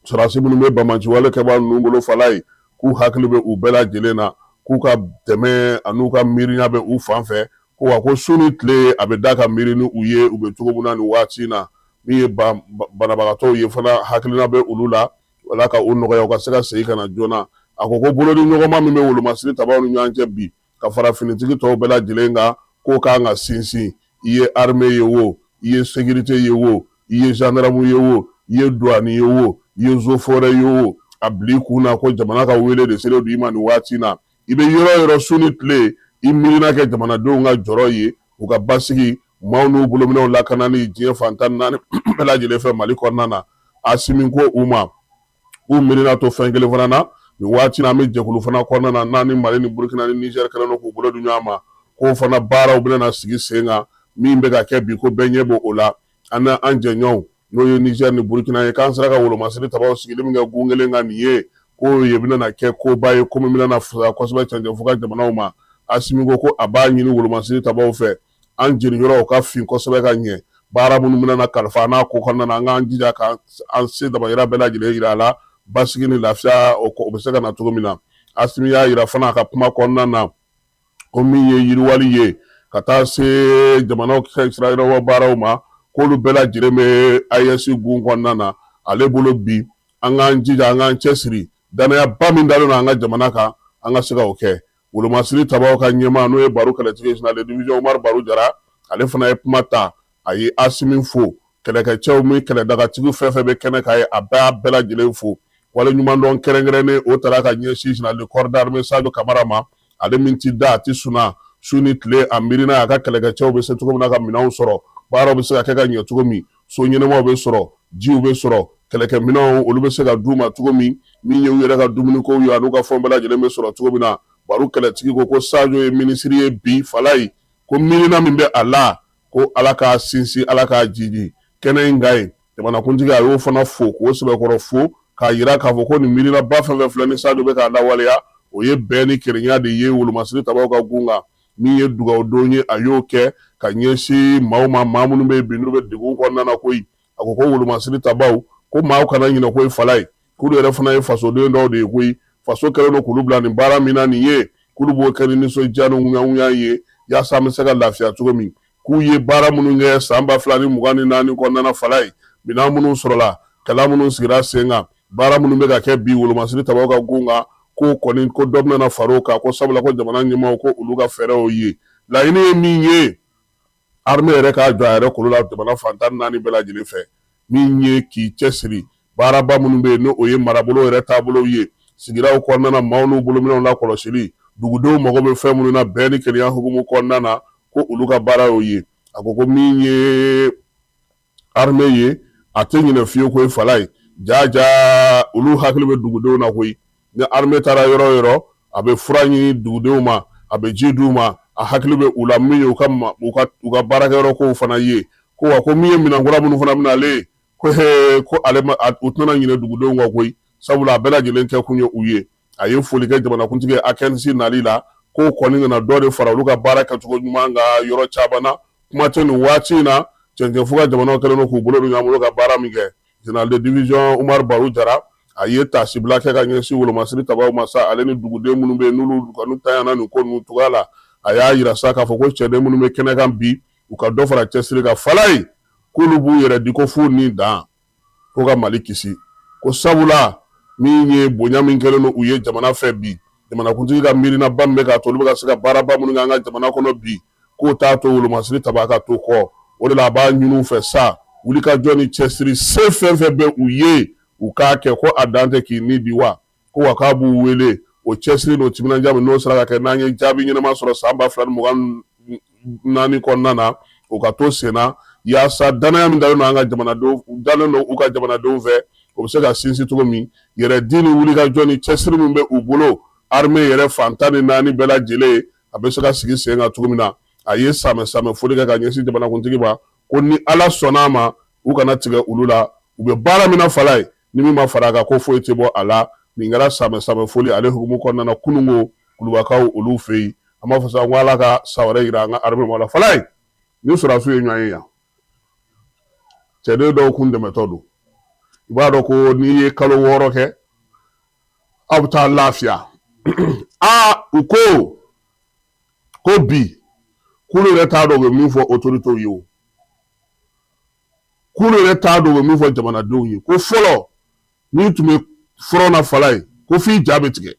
sɔrɔdasi minnu bɛ bamanciwale kɛbaw ninnu bolo fala ye k'u hakili bɛ u bɛɛ lajɛlen na k'u ka dɛmɛ an'u ka miiriya bɛ u fan fɛ ko wa ko su ni tile a bɛ da ka miiri ni u ye u bɛ cogo min na nin waati in na min ye banabagatɔw ye fana hakilina bɛ olu la wala ka o nɔgɔya u ka se ka segin ka na joona a ko bolodi ɲɔgɔnma min bɛ wolomasiri tabaw ni ɲɔgɔn cɛ bi ka fara finitigi tɔw bɛɛ lajɛlen kan k'o kan ka sinsin i ye armée ye o i ye sécurité ye o i ye gendarme ye o i ye douane ye o i ye eaux forêt ye o a bila i kun na ko jamana ka wele de selen don i ma nin waati in na i bɛ yɔrɔ yɔrɔ su ni tile i miirina kɛ jamanadenw ka jɔrɔ ye u ka basigi maaw n'u bolominɛw lakanani diɲɛ fan 14 bɛɛ lajɛlen fɛ Mali kɔnɔna na Asimi ko u ma u miirina to fɛn kelen fana na nin waati na an bɛ jɛkulu fana kɔnɔna na n'an ni Mali ni Burkina ni Niger kɛlen don k'u bolo di ɲɔgɔn ma k'o fana baaraw bɛna sigi sen kan min bɛ ka kɛ bi ko bɛɛ ɲɛ b'o o la an n'an jɛɲɔgɔnw n'o ye Niger ni Burkina ye k'an sera ka wolomasiri tabaw sigili min kɛ gun kelen kan nin ye k'o ye bɛna kɛ koba ye ko min bɛna fusaya kosɛbɛ cɛncɛn fo ka jamanaw ma Asimi ko a b'a ɲini wolomasiri tabaw fɛ an jeniyɔrɔw ka fin kosɛbɛ ka ɲɛ baara minnu bɛna kalifa n'a ko kɔnɔna na an k'an jija k'an se damayira bɛɛ lajɛlen yira a la basigi ni lafiya o bɛ se ka na cogo min na Asimi y'a yira fana a ka kuma kɔnɔna na ko min ye yiriwali ye ka taa se jamanaw sirayɔrɔ baaraw ma k'olu bɛɛ lajɛlen bɛ AES gun kɔnɔna na ale bolo bi an k'an jija an k'an cɛsiri danayaba min dalen don an ka jamana kan an ka se ka o kɛ wolomasiri tabaw ka ɲɛmaa n'o ye Baro kɛlɛtigi général de division Umaru Baro Jara ale fana ye kuma ta a ye Asimi fo kɛlɛkɛcɛw min kɛlɛdagatigi fɛn fɛn bɛ kɛnɛ kan ye a bɛɛ y'a bɛɛ lajɛlen fo wale ɲuman dɔn kɛrɛnkɛrɛnnen o taara ka ɲɛsin général de corps d'armée Sadio Kamara ma ale min ti da a ti suna su ni tile a miirina a ka kɛlɛkɛcɛw bɛ se cogo min na ka minɛnw sɔrɔ baaraw bɛ se ka kɛ ka ɲɛ cogo min so ɲɛnɛmaw bɛ sɔrɔ jiw bɛ sɔrɔ kɛlɛkɛminɛnw olu bɛ se ka d'u ma cogo min ye u yɛrɛ ka dumunikow ye an'u ka fɛnw bɛɛ lajɛlen bɛ sɔrɔ cogo min na Baro kɛlɛtigi ko Sadio ye minisiri ye bi Falaye ko miirina min bɛ a la ko Ala k'a sinsin Ala k'a jiji kɛnɛ in kan ye jamanakuntigi a y'o fana fo k'o sɛbɛkɔrɔ fo k'a yira k'a fɔ ko nin miirina ba fɛn fɛn filɛ ni Sadio bɛ k'a lawaleya o ye bɛn ni kelenya de ye wolomasiri tabaw ka gun kan min ye dugawudon ye a y'o kɛ ka ɲɛsin maaw ma maa minnu bɛ yen bi n'u bɛ degun kɔnɔna na koyi a ko wolomasiri tabaw ko maaw kana ɲinɛ ko Falaye k'olu yɛrɛ fana ye fasoden dɔw de ye koyi faso kɛlen don k'olu bila nin baara min na nin ye k'olu b'o kɛ ni nisɔndiya ni ŋuɲaŋuɲa ye yaasa an bɛ se ka lafiya cogo min k'u ye baara minnu kɛ san 2024 kɔnɔna Falaye minɛn minnu sɔrɔla kalan minnu sigira sen kan baara minnu bɛ ka kɛ bi wolomasiri tabaw ka gun kan ko kɔni ko dɔ bɛna far'o kan ko sabula ko jamana ɲɛmaaw ko olu ka fɛɛrɛw ye laɲini ye min ye armée yɛrɛ k'a jɔ a yɛrɛ kolo la jamana fantan 4 bɛɛ lajɛlen fɛ min ye k'i cɛsiri baaraba minnu bɛ yen n'o ye marabolo yɛrɛ taabolow ye sigiraw kɔnɔna na maaw n'u bolominɛw la kɔlɔsili dugudenw mago bɛ fɛn minnu na bɛn ni kelenya hukumu kɔnɔna na ko olu ka baara y'o ye a ko min ye armée ye a tɛ ɲinɛ fiyewu ko Falaye jaja olu hakili bɛ dugudenw na koyi ni armée taara yɔrɔ o yɔrɔ a bɛ fura ɲini dugudenw ma a bɛ ji d'u ma a hakili bɛ u la min ye u ka baarakɛyɔrɔ kow fana ye ko wa ko min ye minɛnkura minnu fana bɛna ale ko ale ma u tɛna ɲinɛ dugudenw kɔ koyi sabula a bɛɛ lajɛlen kɛ kun ye u ye a ye foli kɛ jamanakuntigi AKNC nali la ko kɔni nana dɔ de fara olu ka baara kɛcogo ɲuman kan yɔrɔ caman na kuma tɛ nin waati in na cɛncɛn fo ka jamanaw kɛlen don k'u bolo don ɲɔgɔn bolo ka baara min kɛ général de division Umaru Baro Jara a ye tasibila kɛ ka ɲɛsin wolomasiri tabaw ma sa ale ni duguden minnu bɛ yen n'olu kɔni tanyana nin ko ninnu cogoya la a y'a yira sa k'a fɔ ko cɛden minnu bɛ kɛnɛ kan bi u ka dɔ fara cɛsiri kan Falaye k'olu b'u yɛrɛ di ko f'u ni dan ko ka Mali kisi ko sabula min ye bonya min kɛlen don u ye jamana fɛ bi jamanakuntigi ka miirinaba min bɛ k'a to olu bɛ ka se ka baaraba minnu kɛ an ka jamana kɔnɔ bi k'o t'a to wolomasiri taba ka to kɔ o de la a b'a ɲini u fɛ sa wulikajɔ ni cɛsiri se fɛn fɛn bɛ u ye u k'a kɛ ko a dan tɛ k'i ni di wa ko wa k'a b'u wele o cɛsiri n'o timinandiya min n'o sera ka kɛ n'an ye jaabi ɲɛnama sɔrɔ san 2024 kɔnɔna na o ka to sen na yaasa danaya min dalen don an ka jamanadenw dalen don u ka jamanadenw fɛ o bɛ se ka sinsin cogo min yɛrɛdi ni wulikajɔ ni cɛsiri min bɛ u bolo armée yɛrɛ fantan ni 4 bɛɛ lajɛlen a bɛ se ka sigi sen kan cogo min na a ye samɛ foli kɛ ka ɲɛsin jamanakuntigi ma ko ni Ala sɔnna a ma u kana tigɛ olu la u bɛ baara min na Falaye ni min ma fara a kan ko foyi tɛ bɔ a la nin kɛra samɛ foli ale hukumu kɔnɔna na kununko Kulubakaw olu fɛ yen an b'a fɔ sa ko Ala ka sa wɛrɛ jira an ka armée ma la Falaye ni sɔrɔdasiw ye ɲɔgɔn ye yan cɛden dɔw kun dɛmɛtɔ don i b'a dɔn ko n'i ye kalo 6 kɛ aw bɛ taa lafiya u ko bi k'olu yɛrɛ t'a dɔn u bɛ min fɔ autorités ye o k'olu yɛrɛ t'a dɔn u bɛ min fɔ jamanadenw ye ko fɔlɔ n'i tun bɛ furaw na Falaye ko f'i ja bɛ tigɛ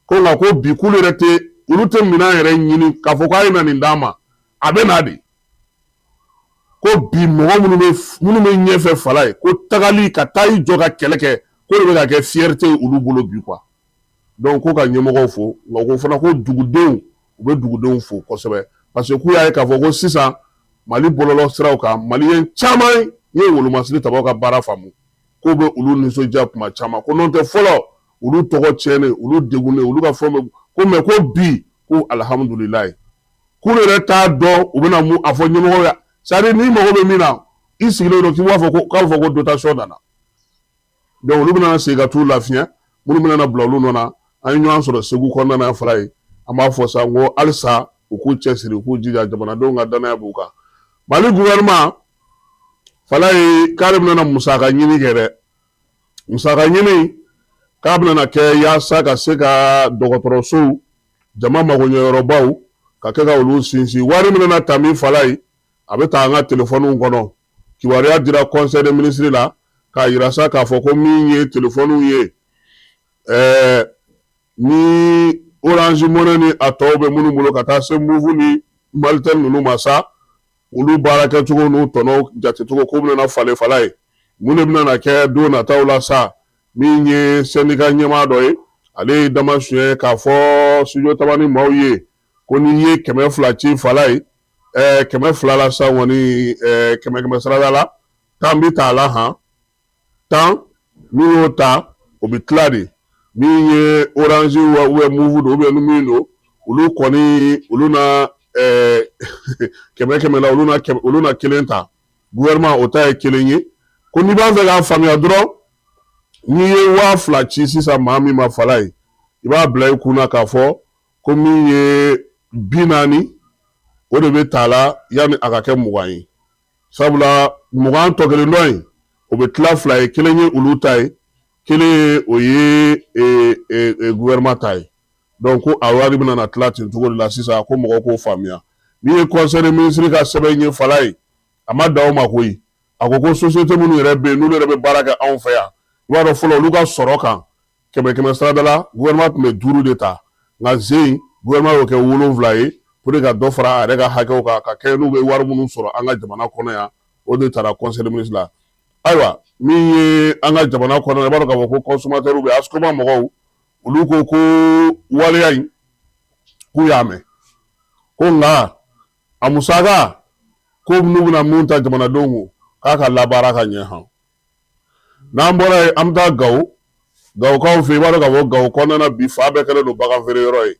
ko nka ko bi k'olu yɛrɛ tɛ olu tɛ minɛn yɛrɛ ɲini k'a fɔ k'a ye na nin d'a ma a bɛ na de ko bi mɔgɔ minnu bɛ ɲɛfɛ Falaye ko tagali ka taa i jɔ ka kɛlɛ kɛ ko de bɛ ka kɛ fierté olu bolo bi quoi donc ko ka ɲɛmɔgɔw fo nka ko fana ko dugudenw u bɛ dugudenw fo kosɛbɛ parce que k'u y'a ye k'a fɔ ko sisan Mali bɔlɔlɔ siraw kan maliyɛn caman ye wolomasiri tabaw ka baara faamu k'u bɛ olu nisɔndiya kuma caman ko n'o tɛ fɔlɔ olu tɔgɔ tiɲɛnen olu degunnen olu ka fɛnw bɛ ko mais ko bi ko alhamdulilayi k'olu yɛrɛ t'a dɔn u bɛna mun a fɔ ɲɛmɔgɔw ya c'est-à-dire n'i mago bɛ min na i sigilen don k'i b'a fɔ k'a fɔ ko dotation nana donc olu bɛna segin ka t'u lafiya minnu bɛna bila olu nɔ na an ye ɲɔgɔn sɔrɔ Segu kɔnɔna na Falaye an b'a fɔ sa ko halisa u k'u cɛsiri u k'u jija jamanadenw ka danaya b'u kan Mali gouvernement Falaye k'ale bɛna musaka ɲini kɛ dɛ musaka ɲini k'a bɛna kɛ yaasa ka se ka dɔgɔtɔrɔsow jama magoɲɛyɔrɔbaw ka kɛ ka olu sinsin wari min na ta min Falaye a bɛ taa an ka téléphone kɔnɔ kibaruya dira conseil des ministres la k'a yira sa k'a fɔ ko min ye téléphone ye ni Orange Money ni a tɔw bɛ minnu bolo ka taa se Move ni Maltel ninnu ma sa olu baara kɛcogo n'u tɔnɔ jatecogo k'u bɛna falen fala ye mun de bɛna kɛ don nataw la sa min ye syndicat ɲɛmaa dɔ ye ale ye dama suɲɛ k'a fɔ studio Tabani maaw ye ko n'i ye 200 ci fala ye 200 la sa kɔni 100 sarada la 10 bɛ ta a la han 10 n'u y'o ta o bɛ tila de min ye Orange Move do ni min do olu kɔni olu na 100 la olu na kelen ta gouvernement o ta ye kelen ye ko n'i b'a fɛ k'a faamuya dɔrɔn n'i ye 2000 ci sisan maa min ma fala ye i b'a bila i kunna k'a fɔ ko min ye 40 o de bɛ ta la yanni a ka kɛ 20 ye sabula 20 tɔ kelen dɔ in o bɛ tila 2 ye kelen ye olu ta ye kelen o ye gouvernement ta ye donc ko a wari bɛna na tila ten cogo de la sisan ko mɔgɔw k'o faamuya min ye conseil des ministres ka sɛbɛn ye fala ye a ma dan o ma koyi a ko société minnu yɛrɛ bɛ yen n'olu yɛrɛ bɛ baara kɛ anw fɛ yan i b'a dɔn fɔlɔ olu ka sɔrɔ kan 100 sarada la gouvernement tun bɛ 5 de ta nka zen gouvernement y'o kɛ 7 ye pour que ka dɔ fara a yɛrɛ ka hakɛw kan ka kɛ n'u bɛ wari minnu sɔrɔ an ka jamana kɔnɔ yan o de taara conseil des ministres la ayiwa min ye an ka jamana kɔnɔ i b'a dɔn k'a fɔ ko consommateur bɛ ASCOMA mɔgɔw olu ko ko waleya in k'u y'a mɛn ko nka a musaka ko n'u bɛna mun ta jamanadenw kun k'a ka labaara ka ɲɛ han n'an bɔra yen an bɛ taa Gawukaw fɛ yen i b'a dɔn k'a fɔ Gawo kɔnɔna na bi fa bɛɛ kɛlen don bagan feere yɔrɔ ye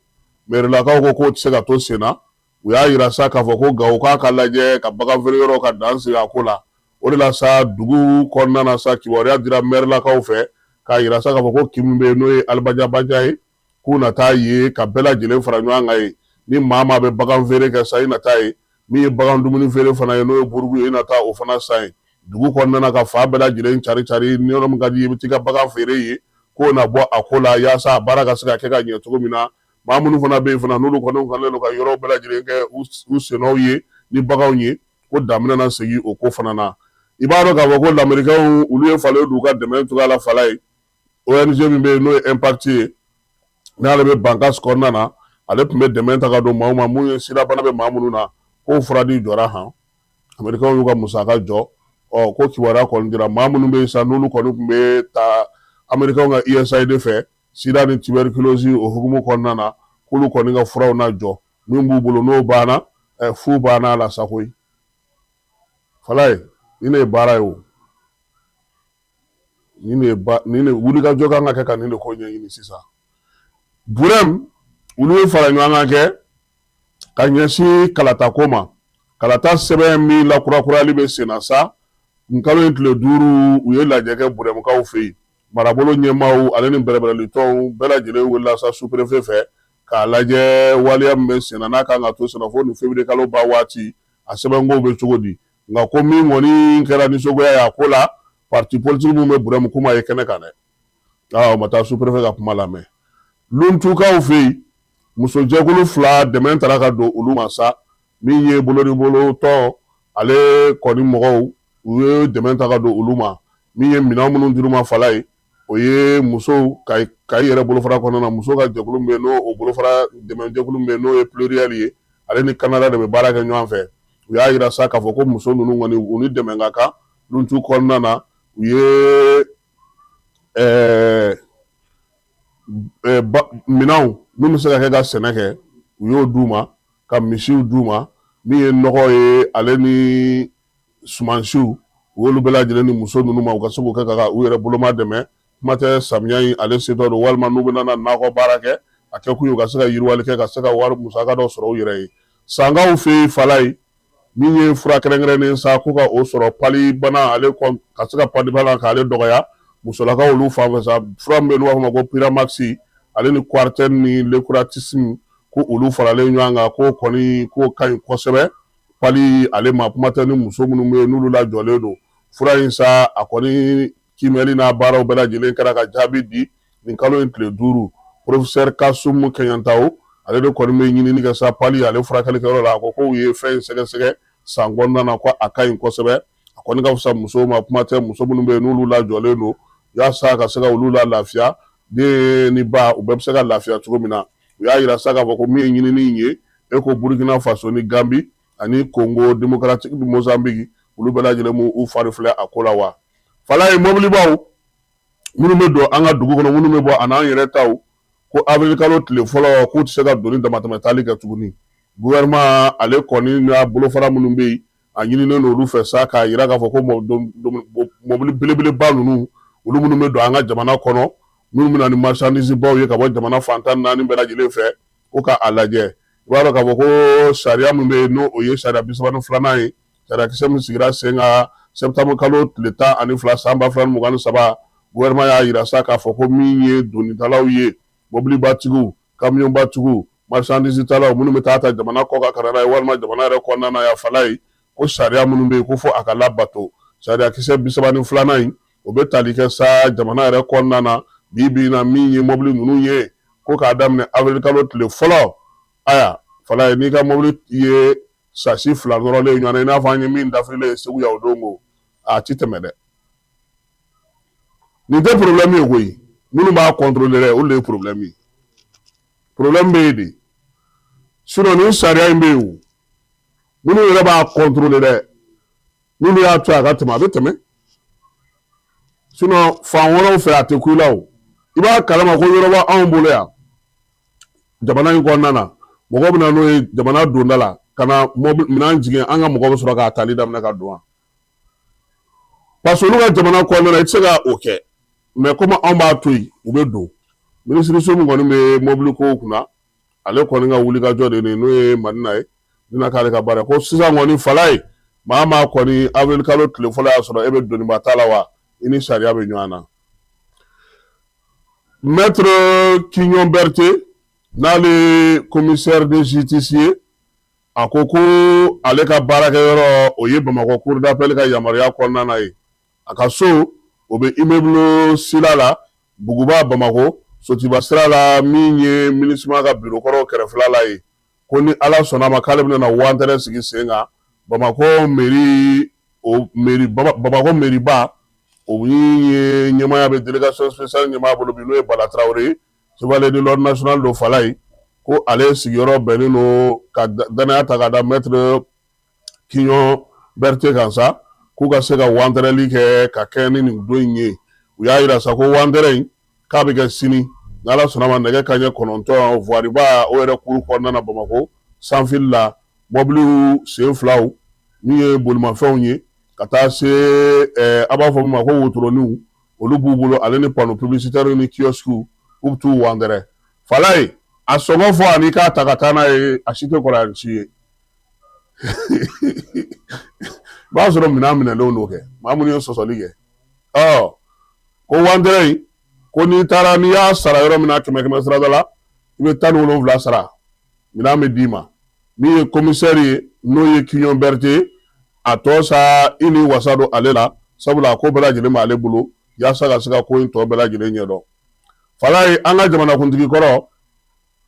mairelakaw ko k'o tɛ se ka to sen na u y'a yira sa k'a fɔ ko Gawo k'a ka lajɛ ka bagan feere yɔrɔ ka dan sigi a ko la o de la sa dugu kɔnɔna na sa kibaruya dira mairelakaw fɛ k'a yira sa k'a fɔ ko kin min bɛ yen n'o ye Alibaja ye k'u na taa ye ka bɛɛ lajɛlen fara ɲɔgɔn kan ye ni maa maa bɛ bagan feere kɛ sa i na taa ye min ye bagan dumuni feere fana ye n'o ye burugu ye i na taa o fana san ye dugu kɔnɔna na ka fa bɛɛ lajɛlen cari ni yɔrɔ min ka di i bɛ t'i ka bagan feere ye k'o na bɔ a ko la yaasa a baara ka se ka kɛ ka ɲɛ cogo min na maa minnu fana bɛ yen fana n'olu kɔni kɛlen don ka yɔrɔ bɛɛ lajɛlen kɛ u sennaw ye ni baganw ye ko daminɛ na segin o ko fana na i b'a dɔn k'a fɔ ko lamɛnnikɛnw olu ye falen d'u ka dɛmɛ cogoya la fala ye ONG min bɛ yen n'o ye Impact ye n'ale bɛ Bankasi kɔnɔna na ale tun bɛ dɛmɛ ta ka don maaw ma mun ye sirabana bɛ maa minnu na k'o furadi jɔra han Amerikɛnw y'u ka musaka jɔ ko kibaruya kɔni dira maa minnu bɛ yen sa n'olu kɔni tun bɛ ta Amerikɛnw ka USAID fɛ sida ni tuberculose o hukumu kɔnɔna na k'olu kɔni ka furaw na jɔ min b'u bolo n'o banna fu banna la sa koyi fala ye nin de ye baara ye o nin de wulikajɔ kan ka kɛ ka nin de ko ɲɛɲini sisan Burem olu ye fara ɲɔgɔn kan kɛ ka ɲɛsin kalata ko ma kalata sɛbɛn min lakurakurali bɛ sen na sa nkalo in tile 5 u ye lajɛ kɛ Buremkaw fɛ yen marabolo ɲɛmaaw ale ni bɛrɛbɛrɛlitɔnw bɛɛ lajɛlen wulila sa sous-préfet fɛ k'a lajɛ waleya min bɛ sen na n'a kan ka to sen na fo ni février kalo ban waati a sɛbɛnkow bɛ cogo di nka ko min kɔni kɛra nisɔngoya ye a ko la parti politique min bɛ Burem kuma ye kɛnɛ kan dɛ o ma taa sous-préfet ka kuma lamɛn Luntukaw fɛ yen musojɛkulu 2 dɛmɛ taara ka don olu ma sa min ye bolo ni bolo tɔ ale kɔni mɔgɔw u ye dɛmɛ ta ka don olu ma min ye minɛn minnu dir'u ma fala ye o ye musow ka i yɛrɛ bolofara kɔnɔna na muso ka jɛkulu min bɛ yen n'o o bolofara dɛmɛ jɛkulu min bɛ yen n'o ye pluriel ye ale ni Canada de bɛ baara kɛ ɲɔgɔn fɛ u y'a yira sa k'a fɔ ko muso ninnu kɔni u ni dɛmɛ ka kan Luntu kɔnɔna na u ye minɛnw min bɛ se ka kɛ ka sɛnɛ kɛ u y'o d'u ma ka misiw d'u ma min ye nɔgɔ ye ale ni sumansiw u y'olu bɛɛ lajɛlen ni muso ninnu ma u ka se k'o kɛ ka u yɛrɛ boloma dɛmɛ kuma tɛ samiya in ale setɔ don walima n'u bɛ na nakɔ baara kɛ a kɛ kun ye u ka se ka yiriwali kɛ ka se ka wari musaka dɔ sɔrɔ u yɛrɛ ye sangaw fɛ yen fala ye min ye fura kɛrɛnkɛrɛnnen sa ko ka o sɔrɔ pali bana ale ka se ka pali bana k'ale dɔgɔya musolakaw olu fan fɛ sa fura min bɛ n'u b'a fɔ ma ko Piramax ale ni Quarten ni Lecuratisme ko olu faralen ɲɔgɔn kan k'o kɔni k'o ka ɲi kosɛbɛ pali ale ma kuma tɛ ni muso minnu bɛ yen n'olu lajɔlen don fura in sa a kɔni kimɛli n'a baaraw bɛɛ lajɛlen kɛra ka jaabi di nin kalo in tile 5 professeur Kasum Keɲantaw ale de kɔni bɛ ɲinini kɛ sa pali ale furakɛlikɛyɔrɔ la a ko k'u ye fɛn in sɛgɛsɛgɛ san kɔnɔna na ko a ka ɲi kosɛbɛ a kɔni ka fisa muso ma kuma tɛ muso minnu bɛ yen n'olu lajɔlen don yaasa ka se ka olu la lafiya den ni ba u bɛɛ bɛ se ka lafiya cogo min na u y'a yira sa k'a fɔ ko min ye ɲinini ye e ko Burkina Faso ni Gambie ani Congo démocratique du Mozambique olu bɛɛ lajɛlen m'u fari filɛ a ko la wa fala ye mobilibaw minnu bɛ don an ka dugu kɔnɔ minnu bɛ bɔ a n'an yɛrɛ taw ko avril kalo tile fɔlɔ k'u tɛ se ka doni damatɛmɛtali kɛ tuguni gouvernement ale kɔni n'a bolofara minnu bɛ yen a ɲininen n'olu fɛ sa k'a yira k'a fɔ ko mobili belebeleba ninnu olu minnu bɛ don an ka jamana kɔnɔ minnu bɛ na ni marchandise baw ye ka bɔ jamana fantan naani bɛɛ lajɛlen fɛ ko k'a lajɛ i b'a dɔn k'a fɔ ko sariya min bɛ yen n'o ye sariya 32nan ye sariya kisɛ min sigira sen kan septembre kalo tile 12 san 2023 gouvernement y'a yira sa k'a fɔ ko min ye donitalaw ye mobilibatigiw kamiyɔnbatigiw marchandise talaw minnu bɛ taa ta jamana kɔ ka kana n'a ye walima jamana yɛrɛ kɔnɔna na y'a fala ye ko sariya minnu bɛ yen ko fɔ a ka labato sariya kisɛ 32nan in o bɛ tali kɛ sa jamana yɛrɛ kɔnɔna na bi bi in na min ye mobili ninnu ye ko k'a daminɛ avril kalo tile fɔlɔ aya fala ye n'i ka mobili ye sasi 2 nɔrɔlen ɲɔgɔn na i n'a fɔ an ye min dafirilen Segu yan o don ko a ti tɛmɛ dɛ nin tɛ problème ye koyi minnu b'a contrôler dɛ olu de ye problème ye problème bɛ yen de sinon nin sariya in bɛ yen o minnu yɛrɛ b'a contrôler dɛ n'olu y'a to a ka tɛmɛ a bɛ tɛmɛ sinon fan wɛrɛw fɛ a tɛ ku i la o i b'a kalama ko yɔrɔ bɛ anw bolo yan jamana in kɔnɔna na mɔgɔ bɛ na n'o ye jamana donda la ka na minɛn jigin an ka mɔgɔ bɛ sɔrɔ k'a tali daminɛ ka don wa parce que olu ka jamana kɔnɔna na i tɛ se ka o kɛ mais comme anw b'a to yen u bɛ don minisiriso min kɔni bɛ mobili kow kunna ale kɔni ka wulikajɔ de ye n'o ye Madina ye n'a k'ale ka baara ko sisan kɔni fala ye maa maa kɔni avril kalo tile fɔlɔ y'a sɔrɔ e bɛ doniba t'a la wa i ni sariya bɛ ɲɔgɔn na maître Kignon Berté n'ale commissaire de justice ye a ko ko ale ka baarakɛyɔrɔ o ye Bamakɔ cour d'appel ka yamaruya kɔnɔna na ye a ka so o bɛ immeuble sira la Buguba Bamakɔ Sotiba sira la min ye MINUSMA ka bureau kɔrɔ kɛrɛfɛla la ye ko ni Ala sɔnna a ma k'ale bɛna wantɛrɛ sigi sen kan Bamakɔ mairie ba o ye ɲɛmaaya bɛ délégation spéciale ɲɛmaaya bolo bi n'o ye Bala Traoré ye chevalier de l'ordre national do fala ye ko ale sigiyɔrɔ bɛnnen don ka danaya ta ka da maître Kignon Berté kan sa k'u ka se ka wantɛrɛli kɛ ka kɛ ni nin don in ye u y'a yira sa ko wantɛrɛ in k'a bɛ kɛ sini n'Ala sɔnna ma nɛgɛ kanɲɛ 9 voiriba o yɛrɛ kuru kɔnɔna na Bamakɔ sanfili la mobiliw sen filaw min ye bolimafɛnw ye ka taa se a b'a fɔ min ma ko wotoroniw olu b'u bolo ale ni panneau publicitaire ni kiosque u bɛ t'u wantɛrɛ fala ye a sɔngɔ fɔ ani k'a ta ka taa n'a ye a si tɛ kɔrɔ ani si ye i b'a sɔrɔ minɛn minɛlenw n'o kɛ maa minnu ye sɔsɔli kɛ ko wantɛrɛ in ko n'i taara n'i y'a sara yɔrɔ min na 100 sirada la i bɛ 17 sara minɛn bɛ d'i ma min ye commissaire ye n'o ye Kignon Berté a tɔ sa i ni wasa don ale la sabula a ko bɛɛ lajɛlen b'ale bolo yaasa ka se ka ko in tɔ bɛɛ lajɛlen ɲɛdɔn fala ye an ka jamanakuntigi kɔrɔ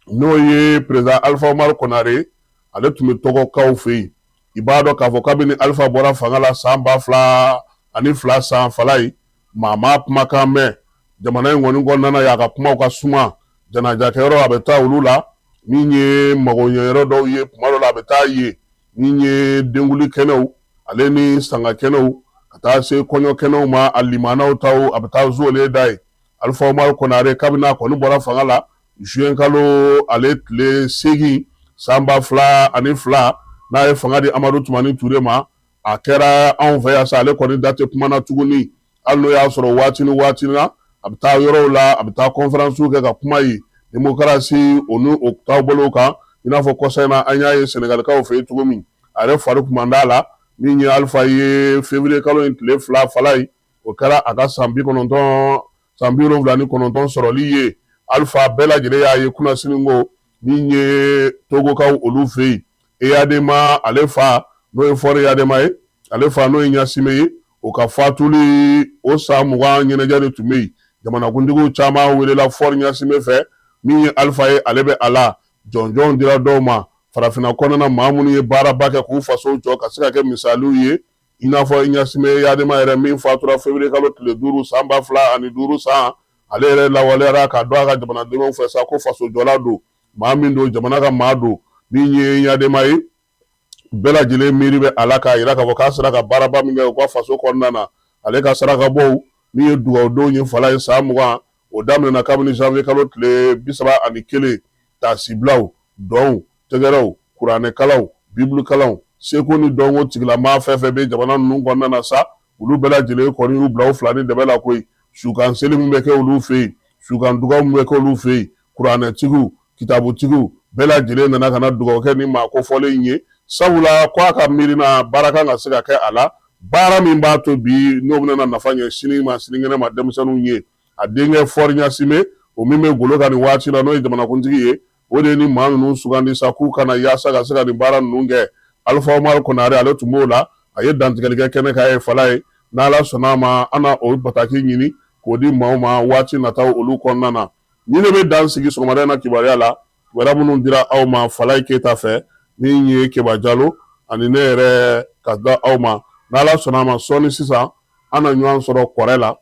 n'o ye président Alpha Omar Konare ale tun bɛ tɔgɔkaw fɛ yen i b'a dɔn k'a fɔ kabini Alpha bɔra fanga la san 2002 san fala ye maa ma kumakan mɛn jamana in kɔni kɔnɔna na y'a ka kumaw ka suma janajakɛyɔrɔ a bɛ taa olu la min ye magoɲɛyɔrɔ dɔw ye kuma dɔw la a bɛ taa ye min ye denguli kɛnɛw ale ni sanga kɛnɛw ka taa se kɔɲɔ kɛnɛw ma a limanaw taw a bɛ taa zuwele da ye Alpha Omar Konare kabini a kɔni bɔra fanga la juin kalo ale tile 8 san 2002 n'a ye fanga di Amadu Tumani Ture ma a kɛra anw fɛ yan sa ale kɔni da tɛ kuma na tuguni hali n'o y'a sɔrɔ waati ni waati na a bɛ taa yɔrɔw la a bɛ taa conférence kɛ ka kuma ye démocratie o ni o taw bolo kan i n'a fɔ kɔsa in na an y'a ye Sénégalikaw fɛ yen cogo min a yɛrɛ fari kun man d'a la min ye Alpha ye février kalo in tile 2 fala ye o kɛra a ka san 79 sɔrɔli ye Alpha bɛɛ lajɛlen y'a ye kunnasini ko min ye Togokaw olu fɛ yen Eyadema ale fa n'o ye Fɔri Eyadema ye ale fa n'o ye Ɲasime ye o ka fatuli o san 20 ɲɛnajɛ de tun bɛ yen jamanakuntigiw caman welela Fɔri Ɲasime fɛ min ye Alpha ye ale bɛ a la jɔnjɔnw dira dɔw ma farafinna kɔnɔna maa minnu ye baaraba kɛ k'u fasow jɔ ka se ka kɛ misaliw ye i n'a fɔ Ɲasime Yadema yɛrɛ min fatura février kalo tile 5 san 2005 san ale yɛrɛ lawaleyara ka dɔn a ka jamanadenw fɛ sa ko faso jɔla don maa min don jamana ka maa don min ye Yadema ye bɛɛ lajɛlen miiri bɛ a la k'a yira k'a fɔ k'a sera ka baaraba min kɛ u ka faso kɔnɔna na ale ka sarakabɔw min ye dugawudenw ye fala ye san 20 o daminɛna kabini janvier kalo tile 31 taasibilaw dɔnw tɛgɛrɛw kuranɛkalaw bibilukalaw seko ni dɔnko tigilama fɛn fɛn bɛ jamana ninnu kɔnɔna na sa olu bɛɛ lajɛlen kɔni y'u bila u fila ni dɛbɛ la koyi sukan seli min bɛ kɛ olu fɛ yen sukan dugaw min bɛ kɛ olu fɛ yen kuranɛtigiw kitabutigiw bɛɛ lajɛlen nana ka na dugawu kɛ ni maa kofɔlen ye sabula ko a ka miirina baara kan ka se ka kɛ a la baara min b'a to bi n'o bɛna nafa ɲɛ sini ma sinikɛnɛ ma denmisɛnninw ye a denkɛ Fɔri Ɲasime o min bɛ golo kan nin waati la n'o ye jamanakuntigi ye o de ye ni maa ninnu sugandi sa k'u kana yaasa ka se ka nin baara ninnu kɛ Alpha Umaru Konare ale tun b'o la a ye dantigɛlikɛ kɛnɛ k'a ye fala ye n'Ala sɔnna ma an na o bataki ɲini k'o di maaw ma waati nataw olu kɔnɔna na ni ne bɛ dan sigi sɔgɔmada in na kibaruya la wɛrɛ minnu dira aw ma Falaye Keyita fɛ min ye Keba Jalo ani ne yɛrɛ ka da aw ma n'Ala sɔnna ma sɔɔni sisan an na ɲɔgɔn sɔrɔ kɔrɛ la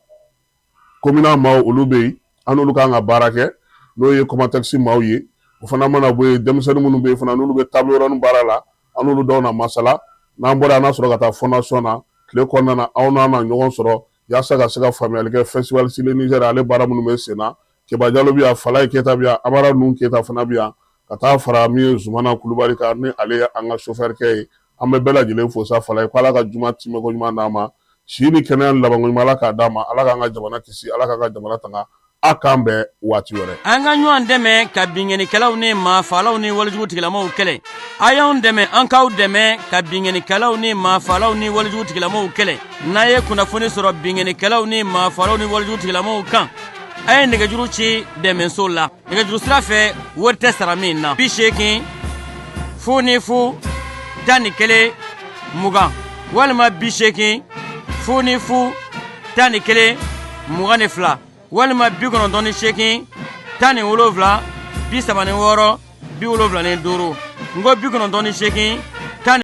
komina maaw olu bɛ yen an n'olu kan ka baara kɛ n'o ye Comatex maaw ye o fana mana bɔ yen denmisɛnnin minnu bɛ yen fana n'olu bɛ table yɔrɔnin baara la an n'olu dɔw na masala n'an bɔra an na sɔrɔ ka taa fondation na tile kɔnɔna na aw n'an na ɲɔgɔn sɔrɔ yaasa ka se ka faamuyali kɛ festival Sile Niger ale baara minnu bɛ sen na Keba Jalo bɛ yan Falaye Keyita bɛ yan Amara Nuhu Keyita fana bɛ yan ka taa fara min ye Zumana Kulubali kan ni ale ye an ka chauffeur kɛ ye an bɛ bɛɛ lajɛlen fo sa Falaye ko Ala ka juma timɛ ko ɲuman d'a ma si ni kɛnɛya ni labanko ɲuman Ala k'a d'a ma Ala k'an ka jamana kisi Ala k'an ka jamana tanga a k'an bɛɛ waati wɛrɛ an ka ɲɔgɔn dɛmɛ ka binkɛnikɛlaw ni maafalaw ni walijugu tigilamaw kɛlɛ a y'anw dɛmɛ an k'aw dɛmɛ ka binkɛnikɛlaw ni maafalaw ni walijugu tigilamaw kɛlɛ n'a ye kunnafoni sɔrɔ binkɛnikɛlaw ni maafalaw ni walijugu tigilamaw kan a ye nɛgɛjuru ci dɛmɛso la nɛgɛjuru sira fɛ wari tɛ sara min na 80 00 11 20 walima 80 00 11 22 walima 98 17 36 75 n ko 98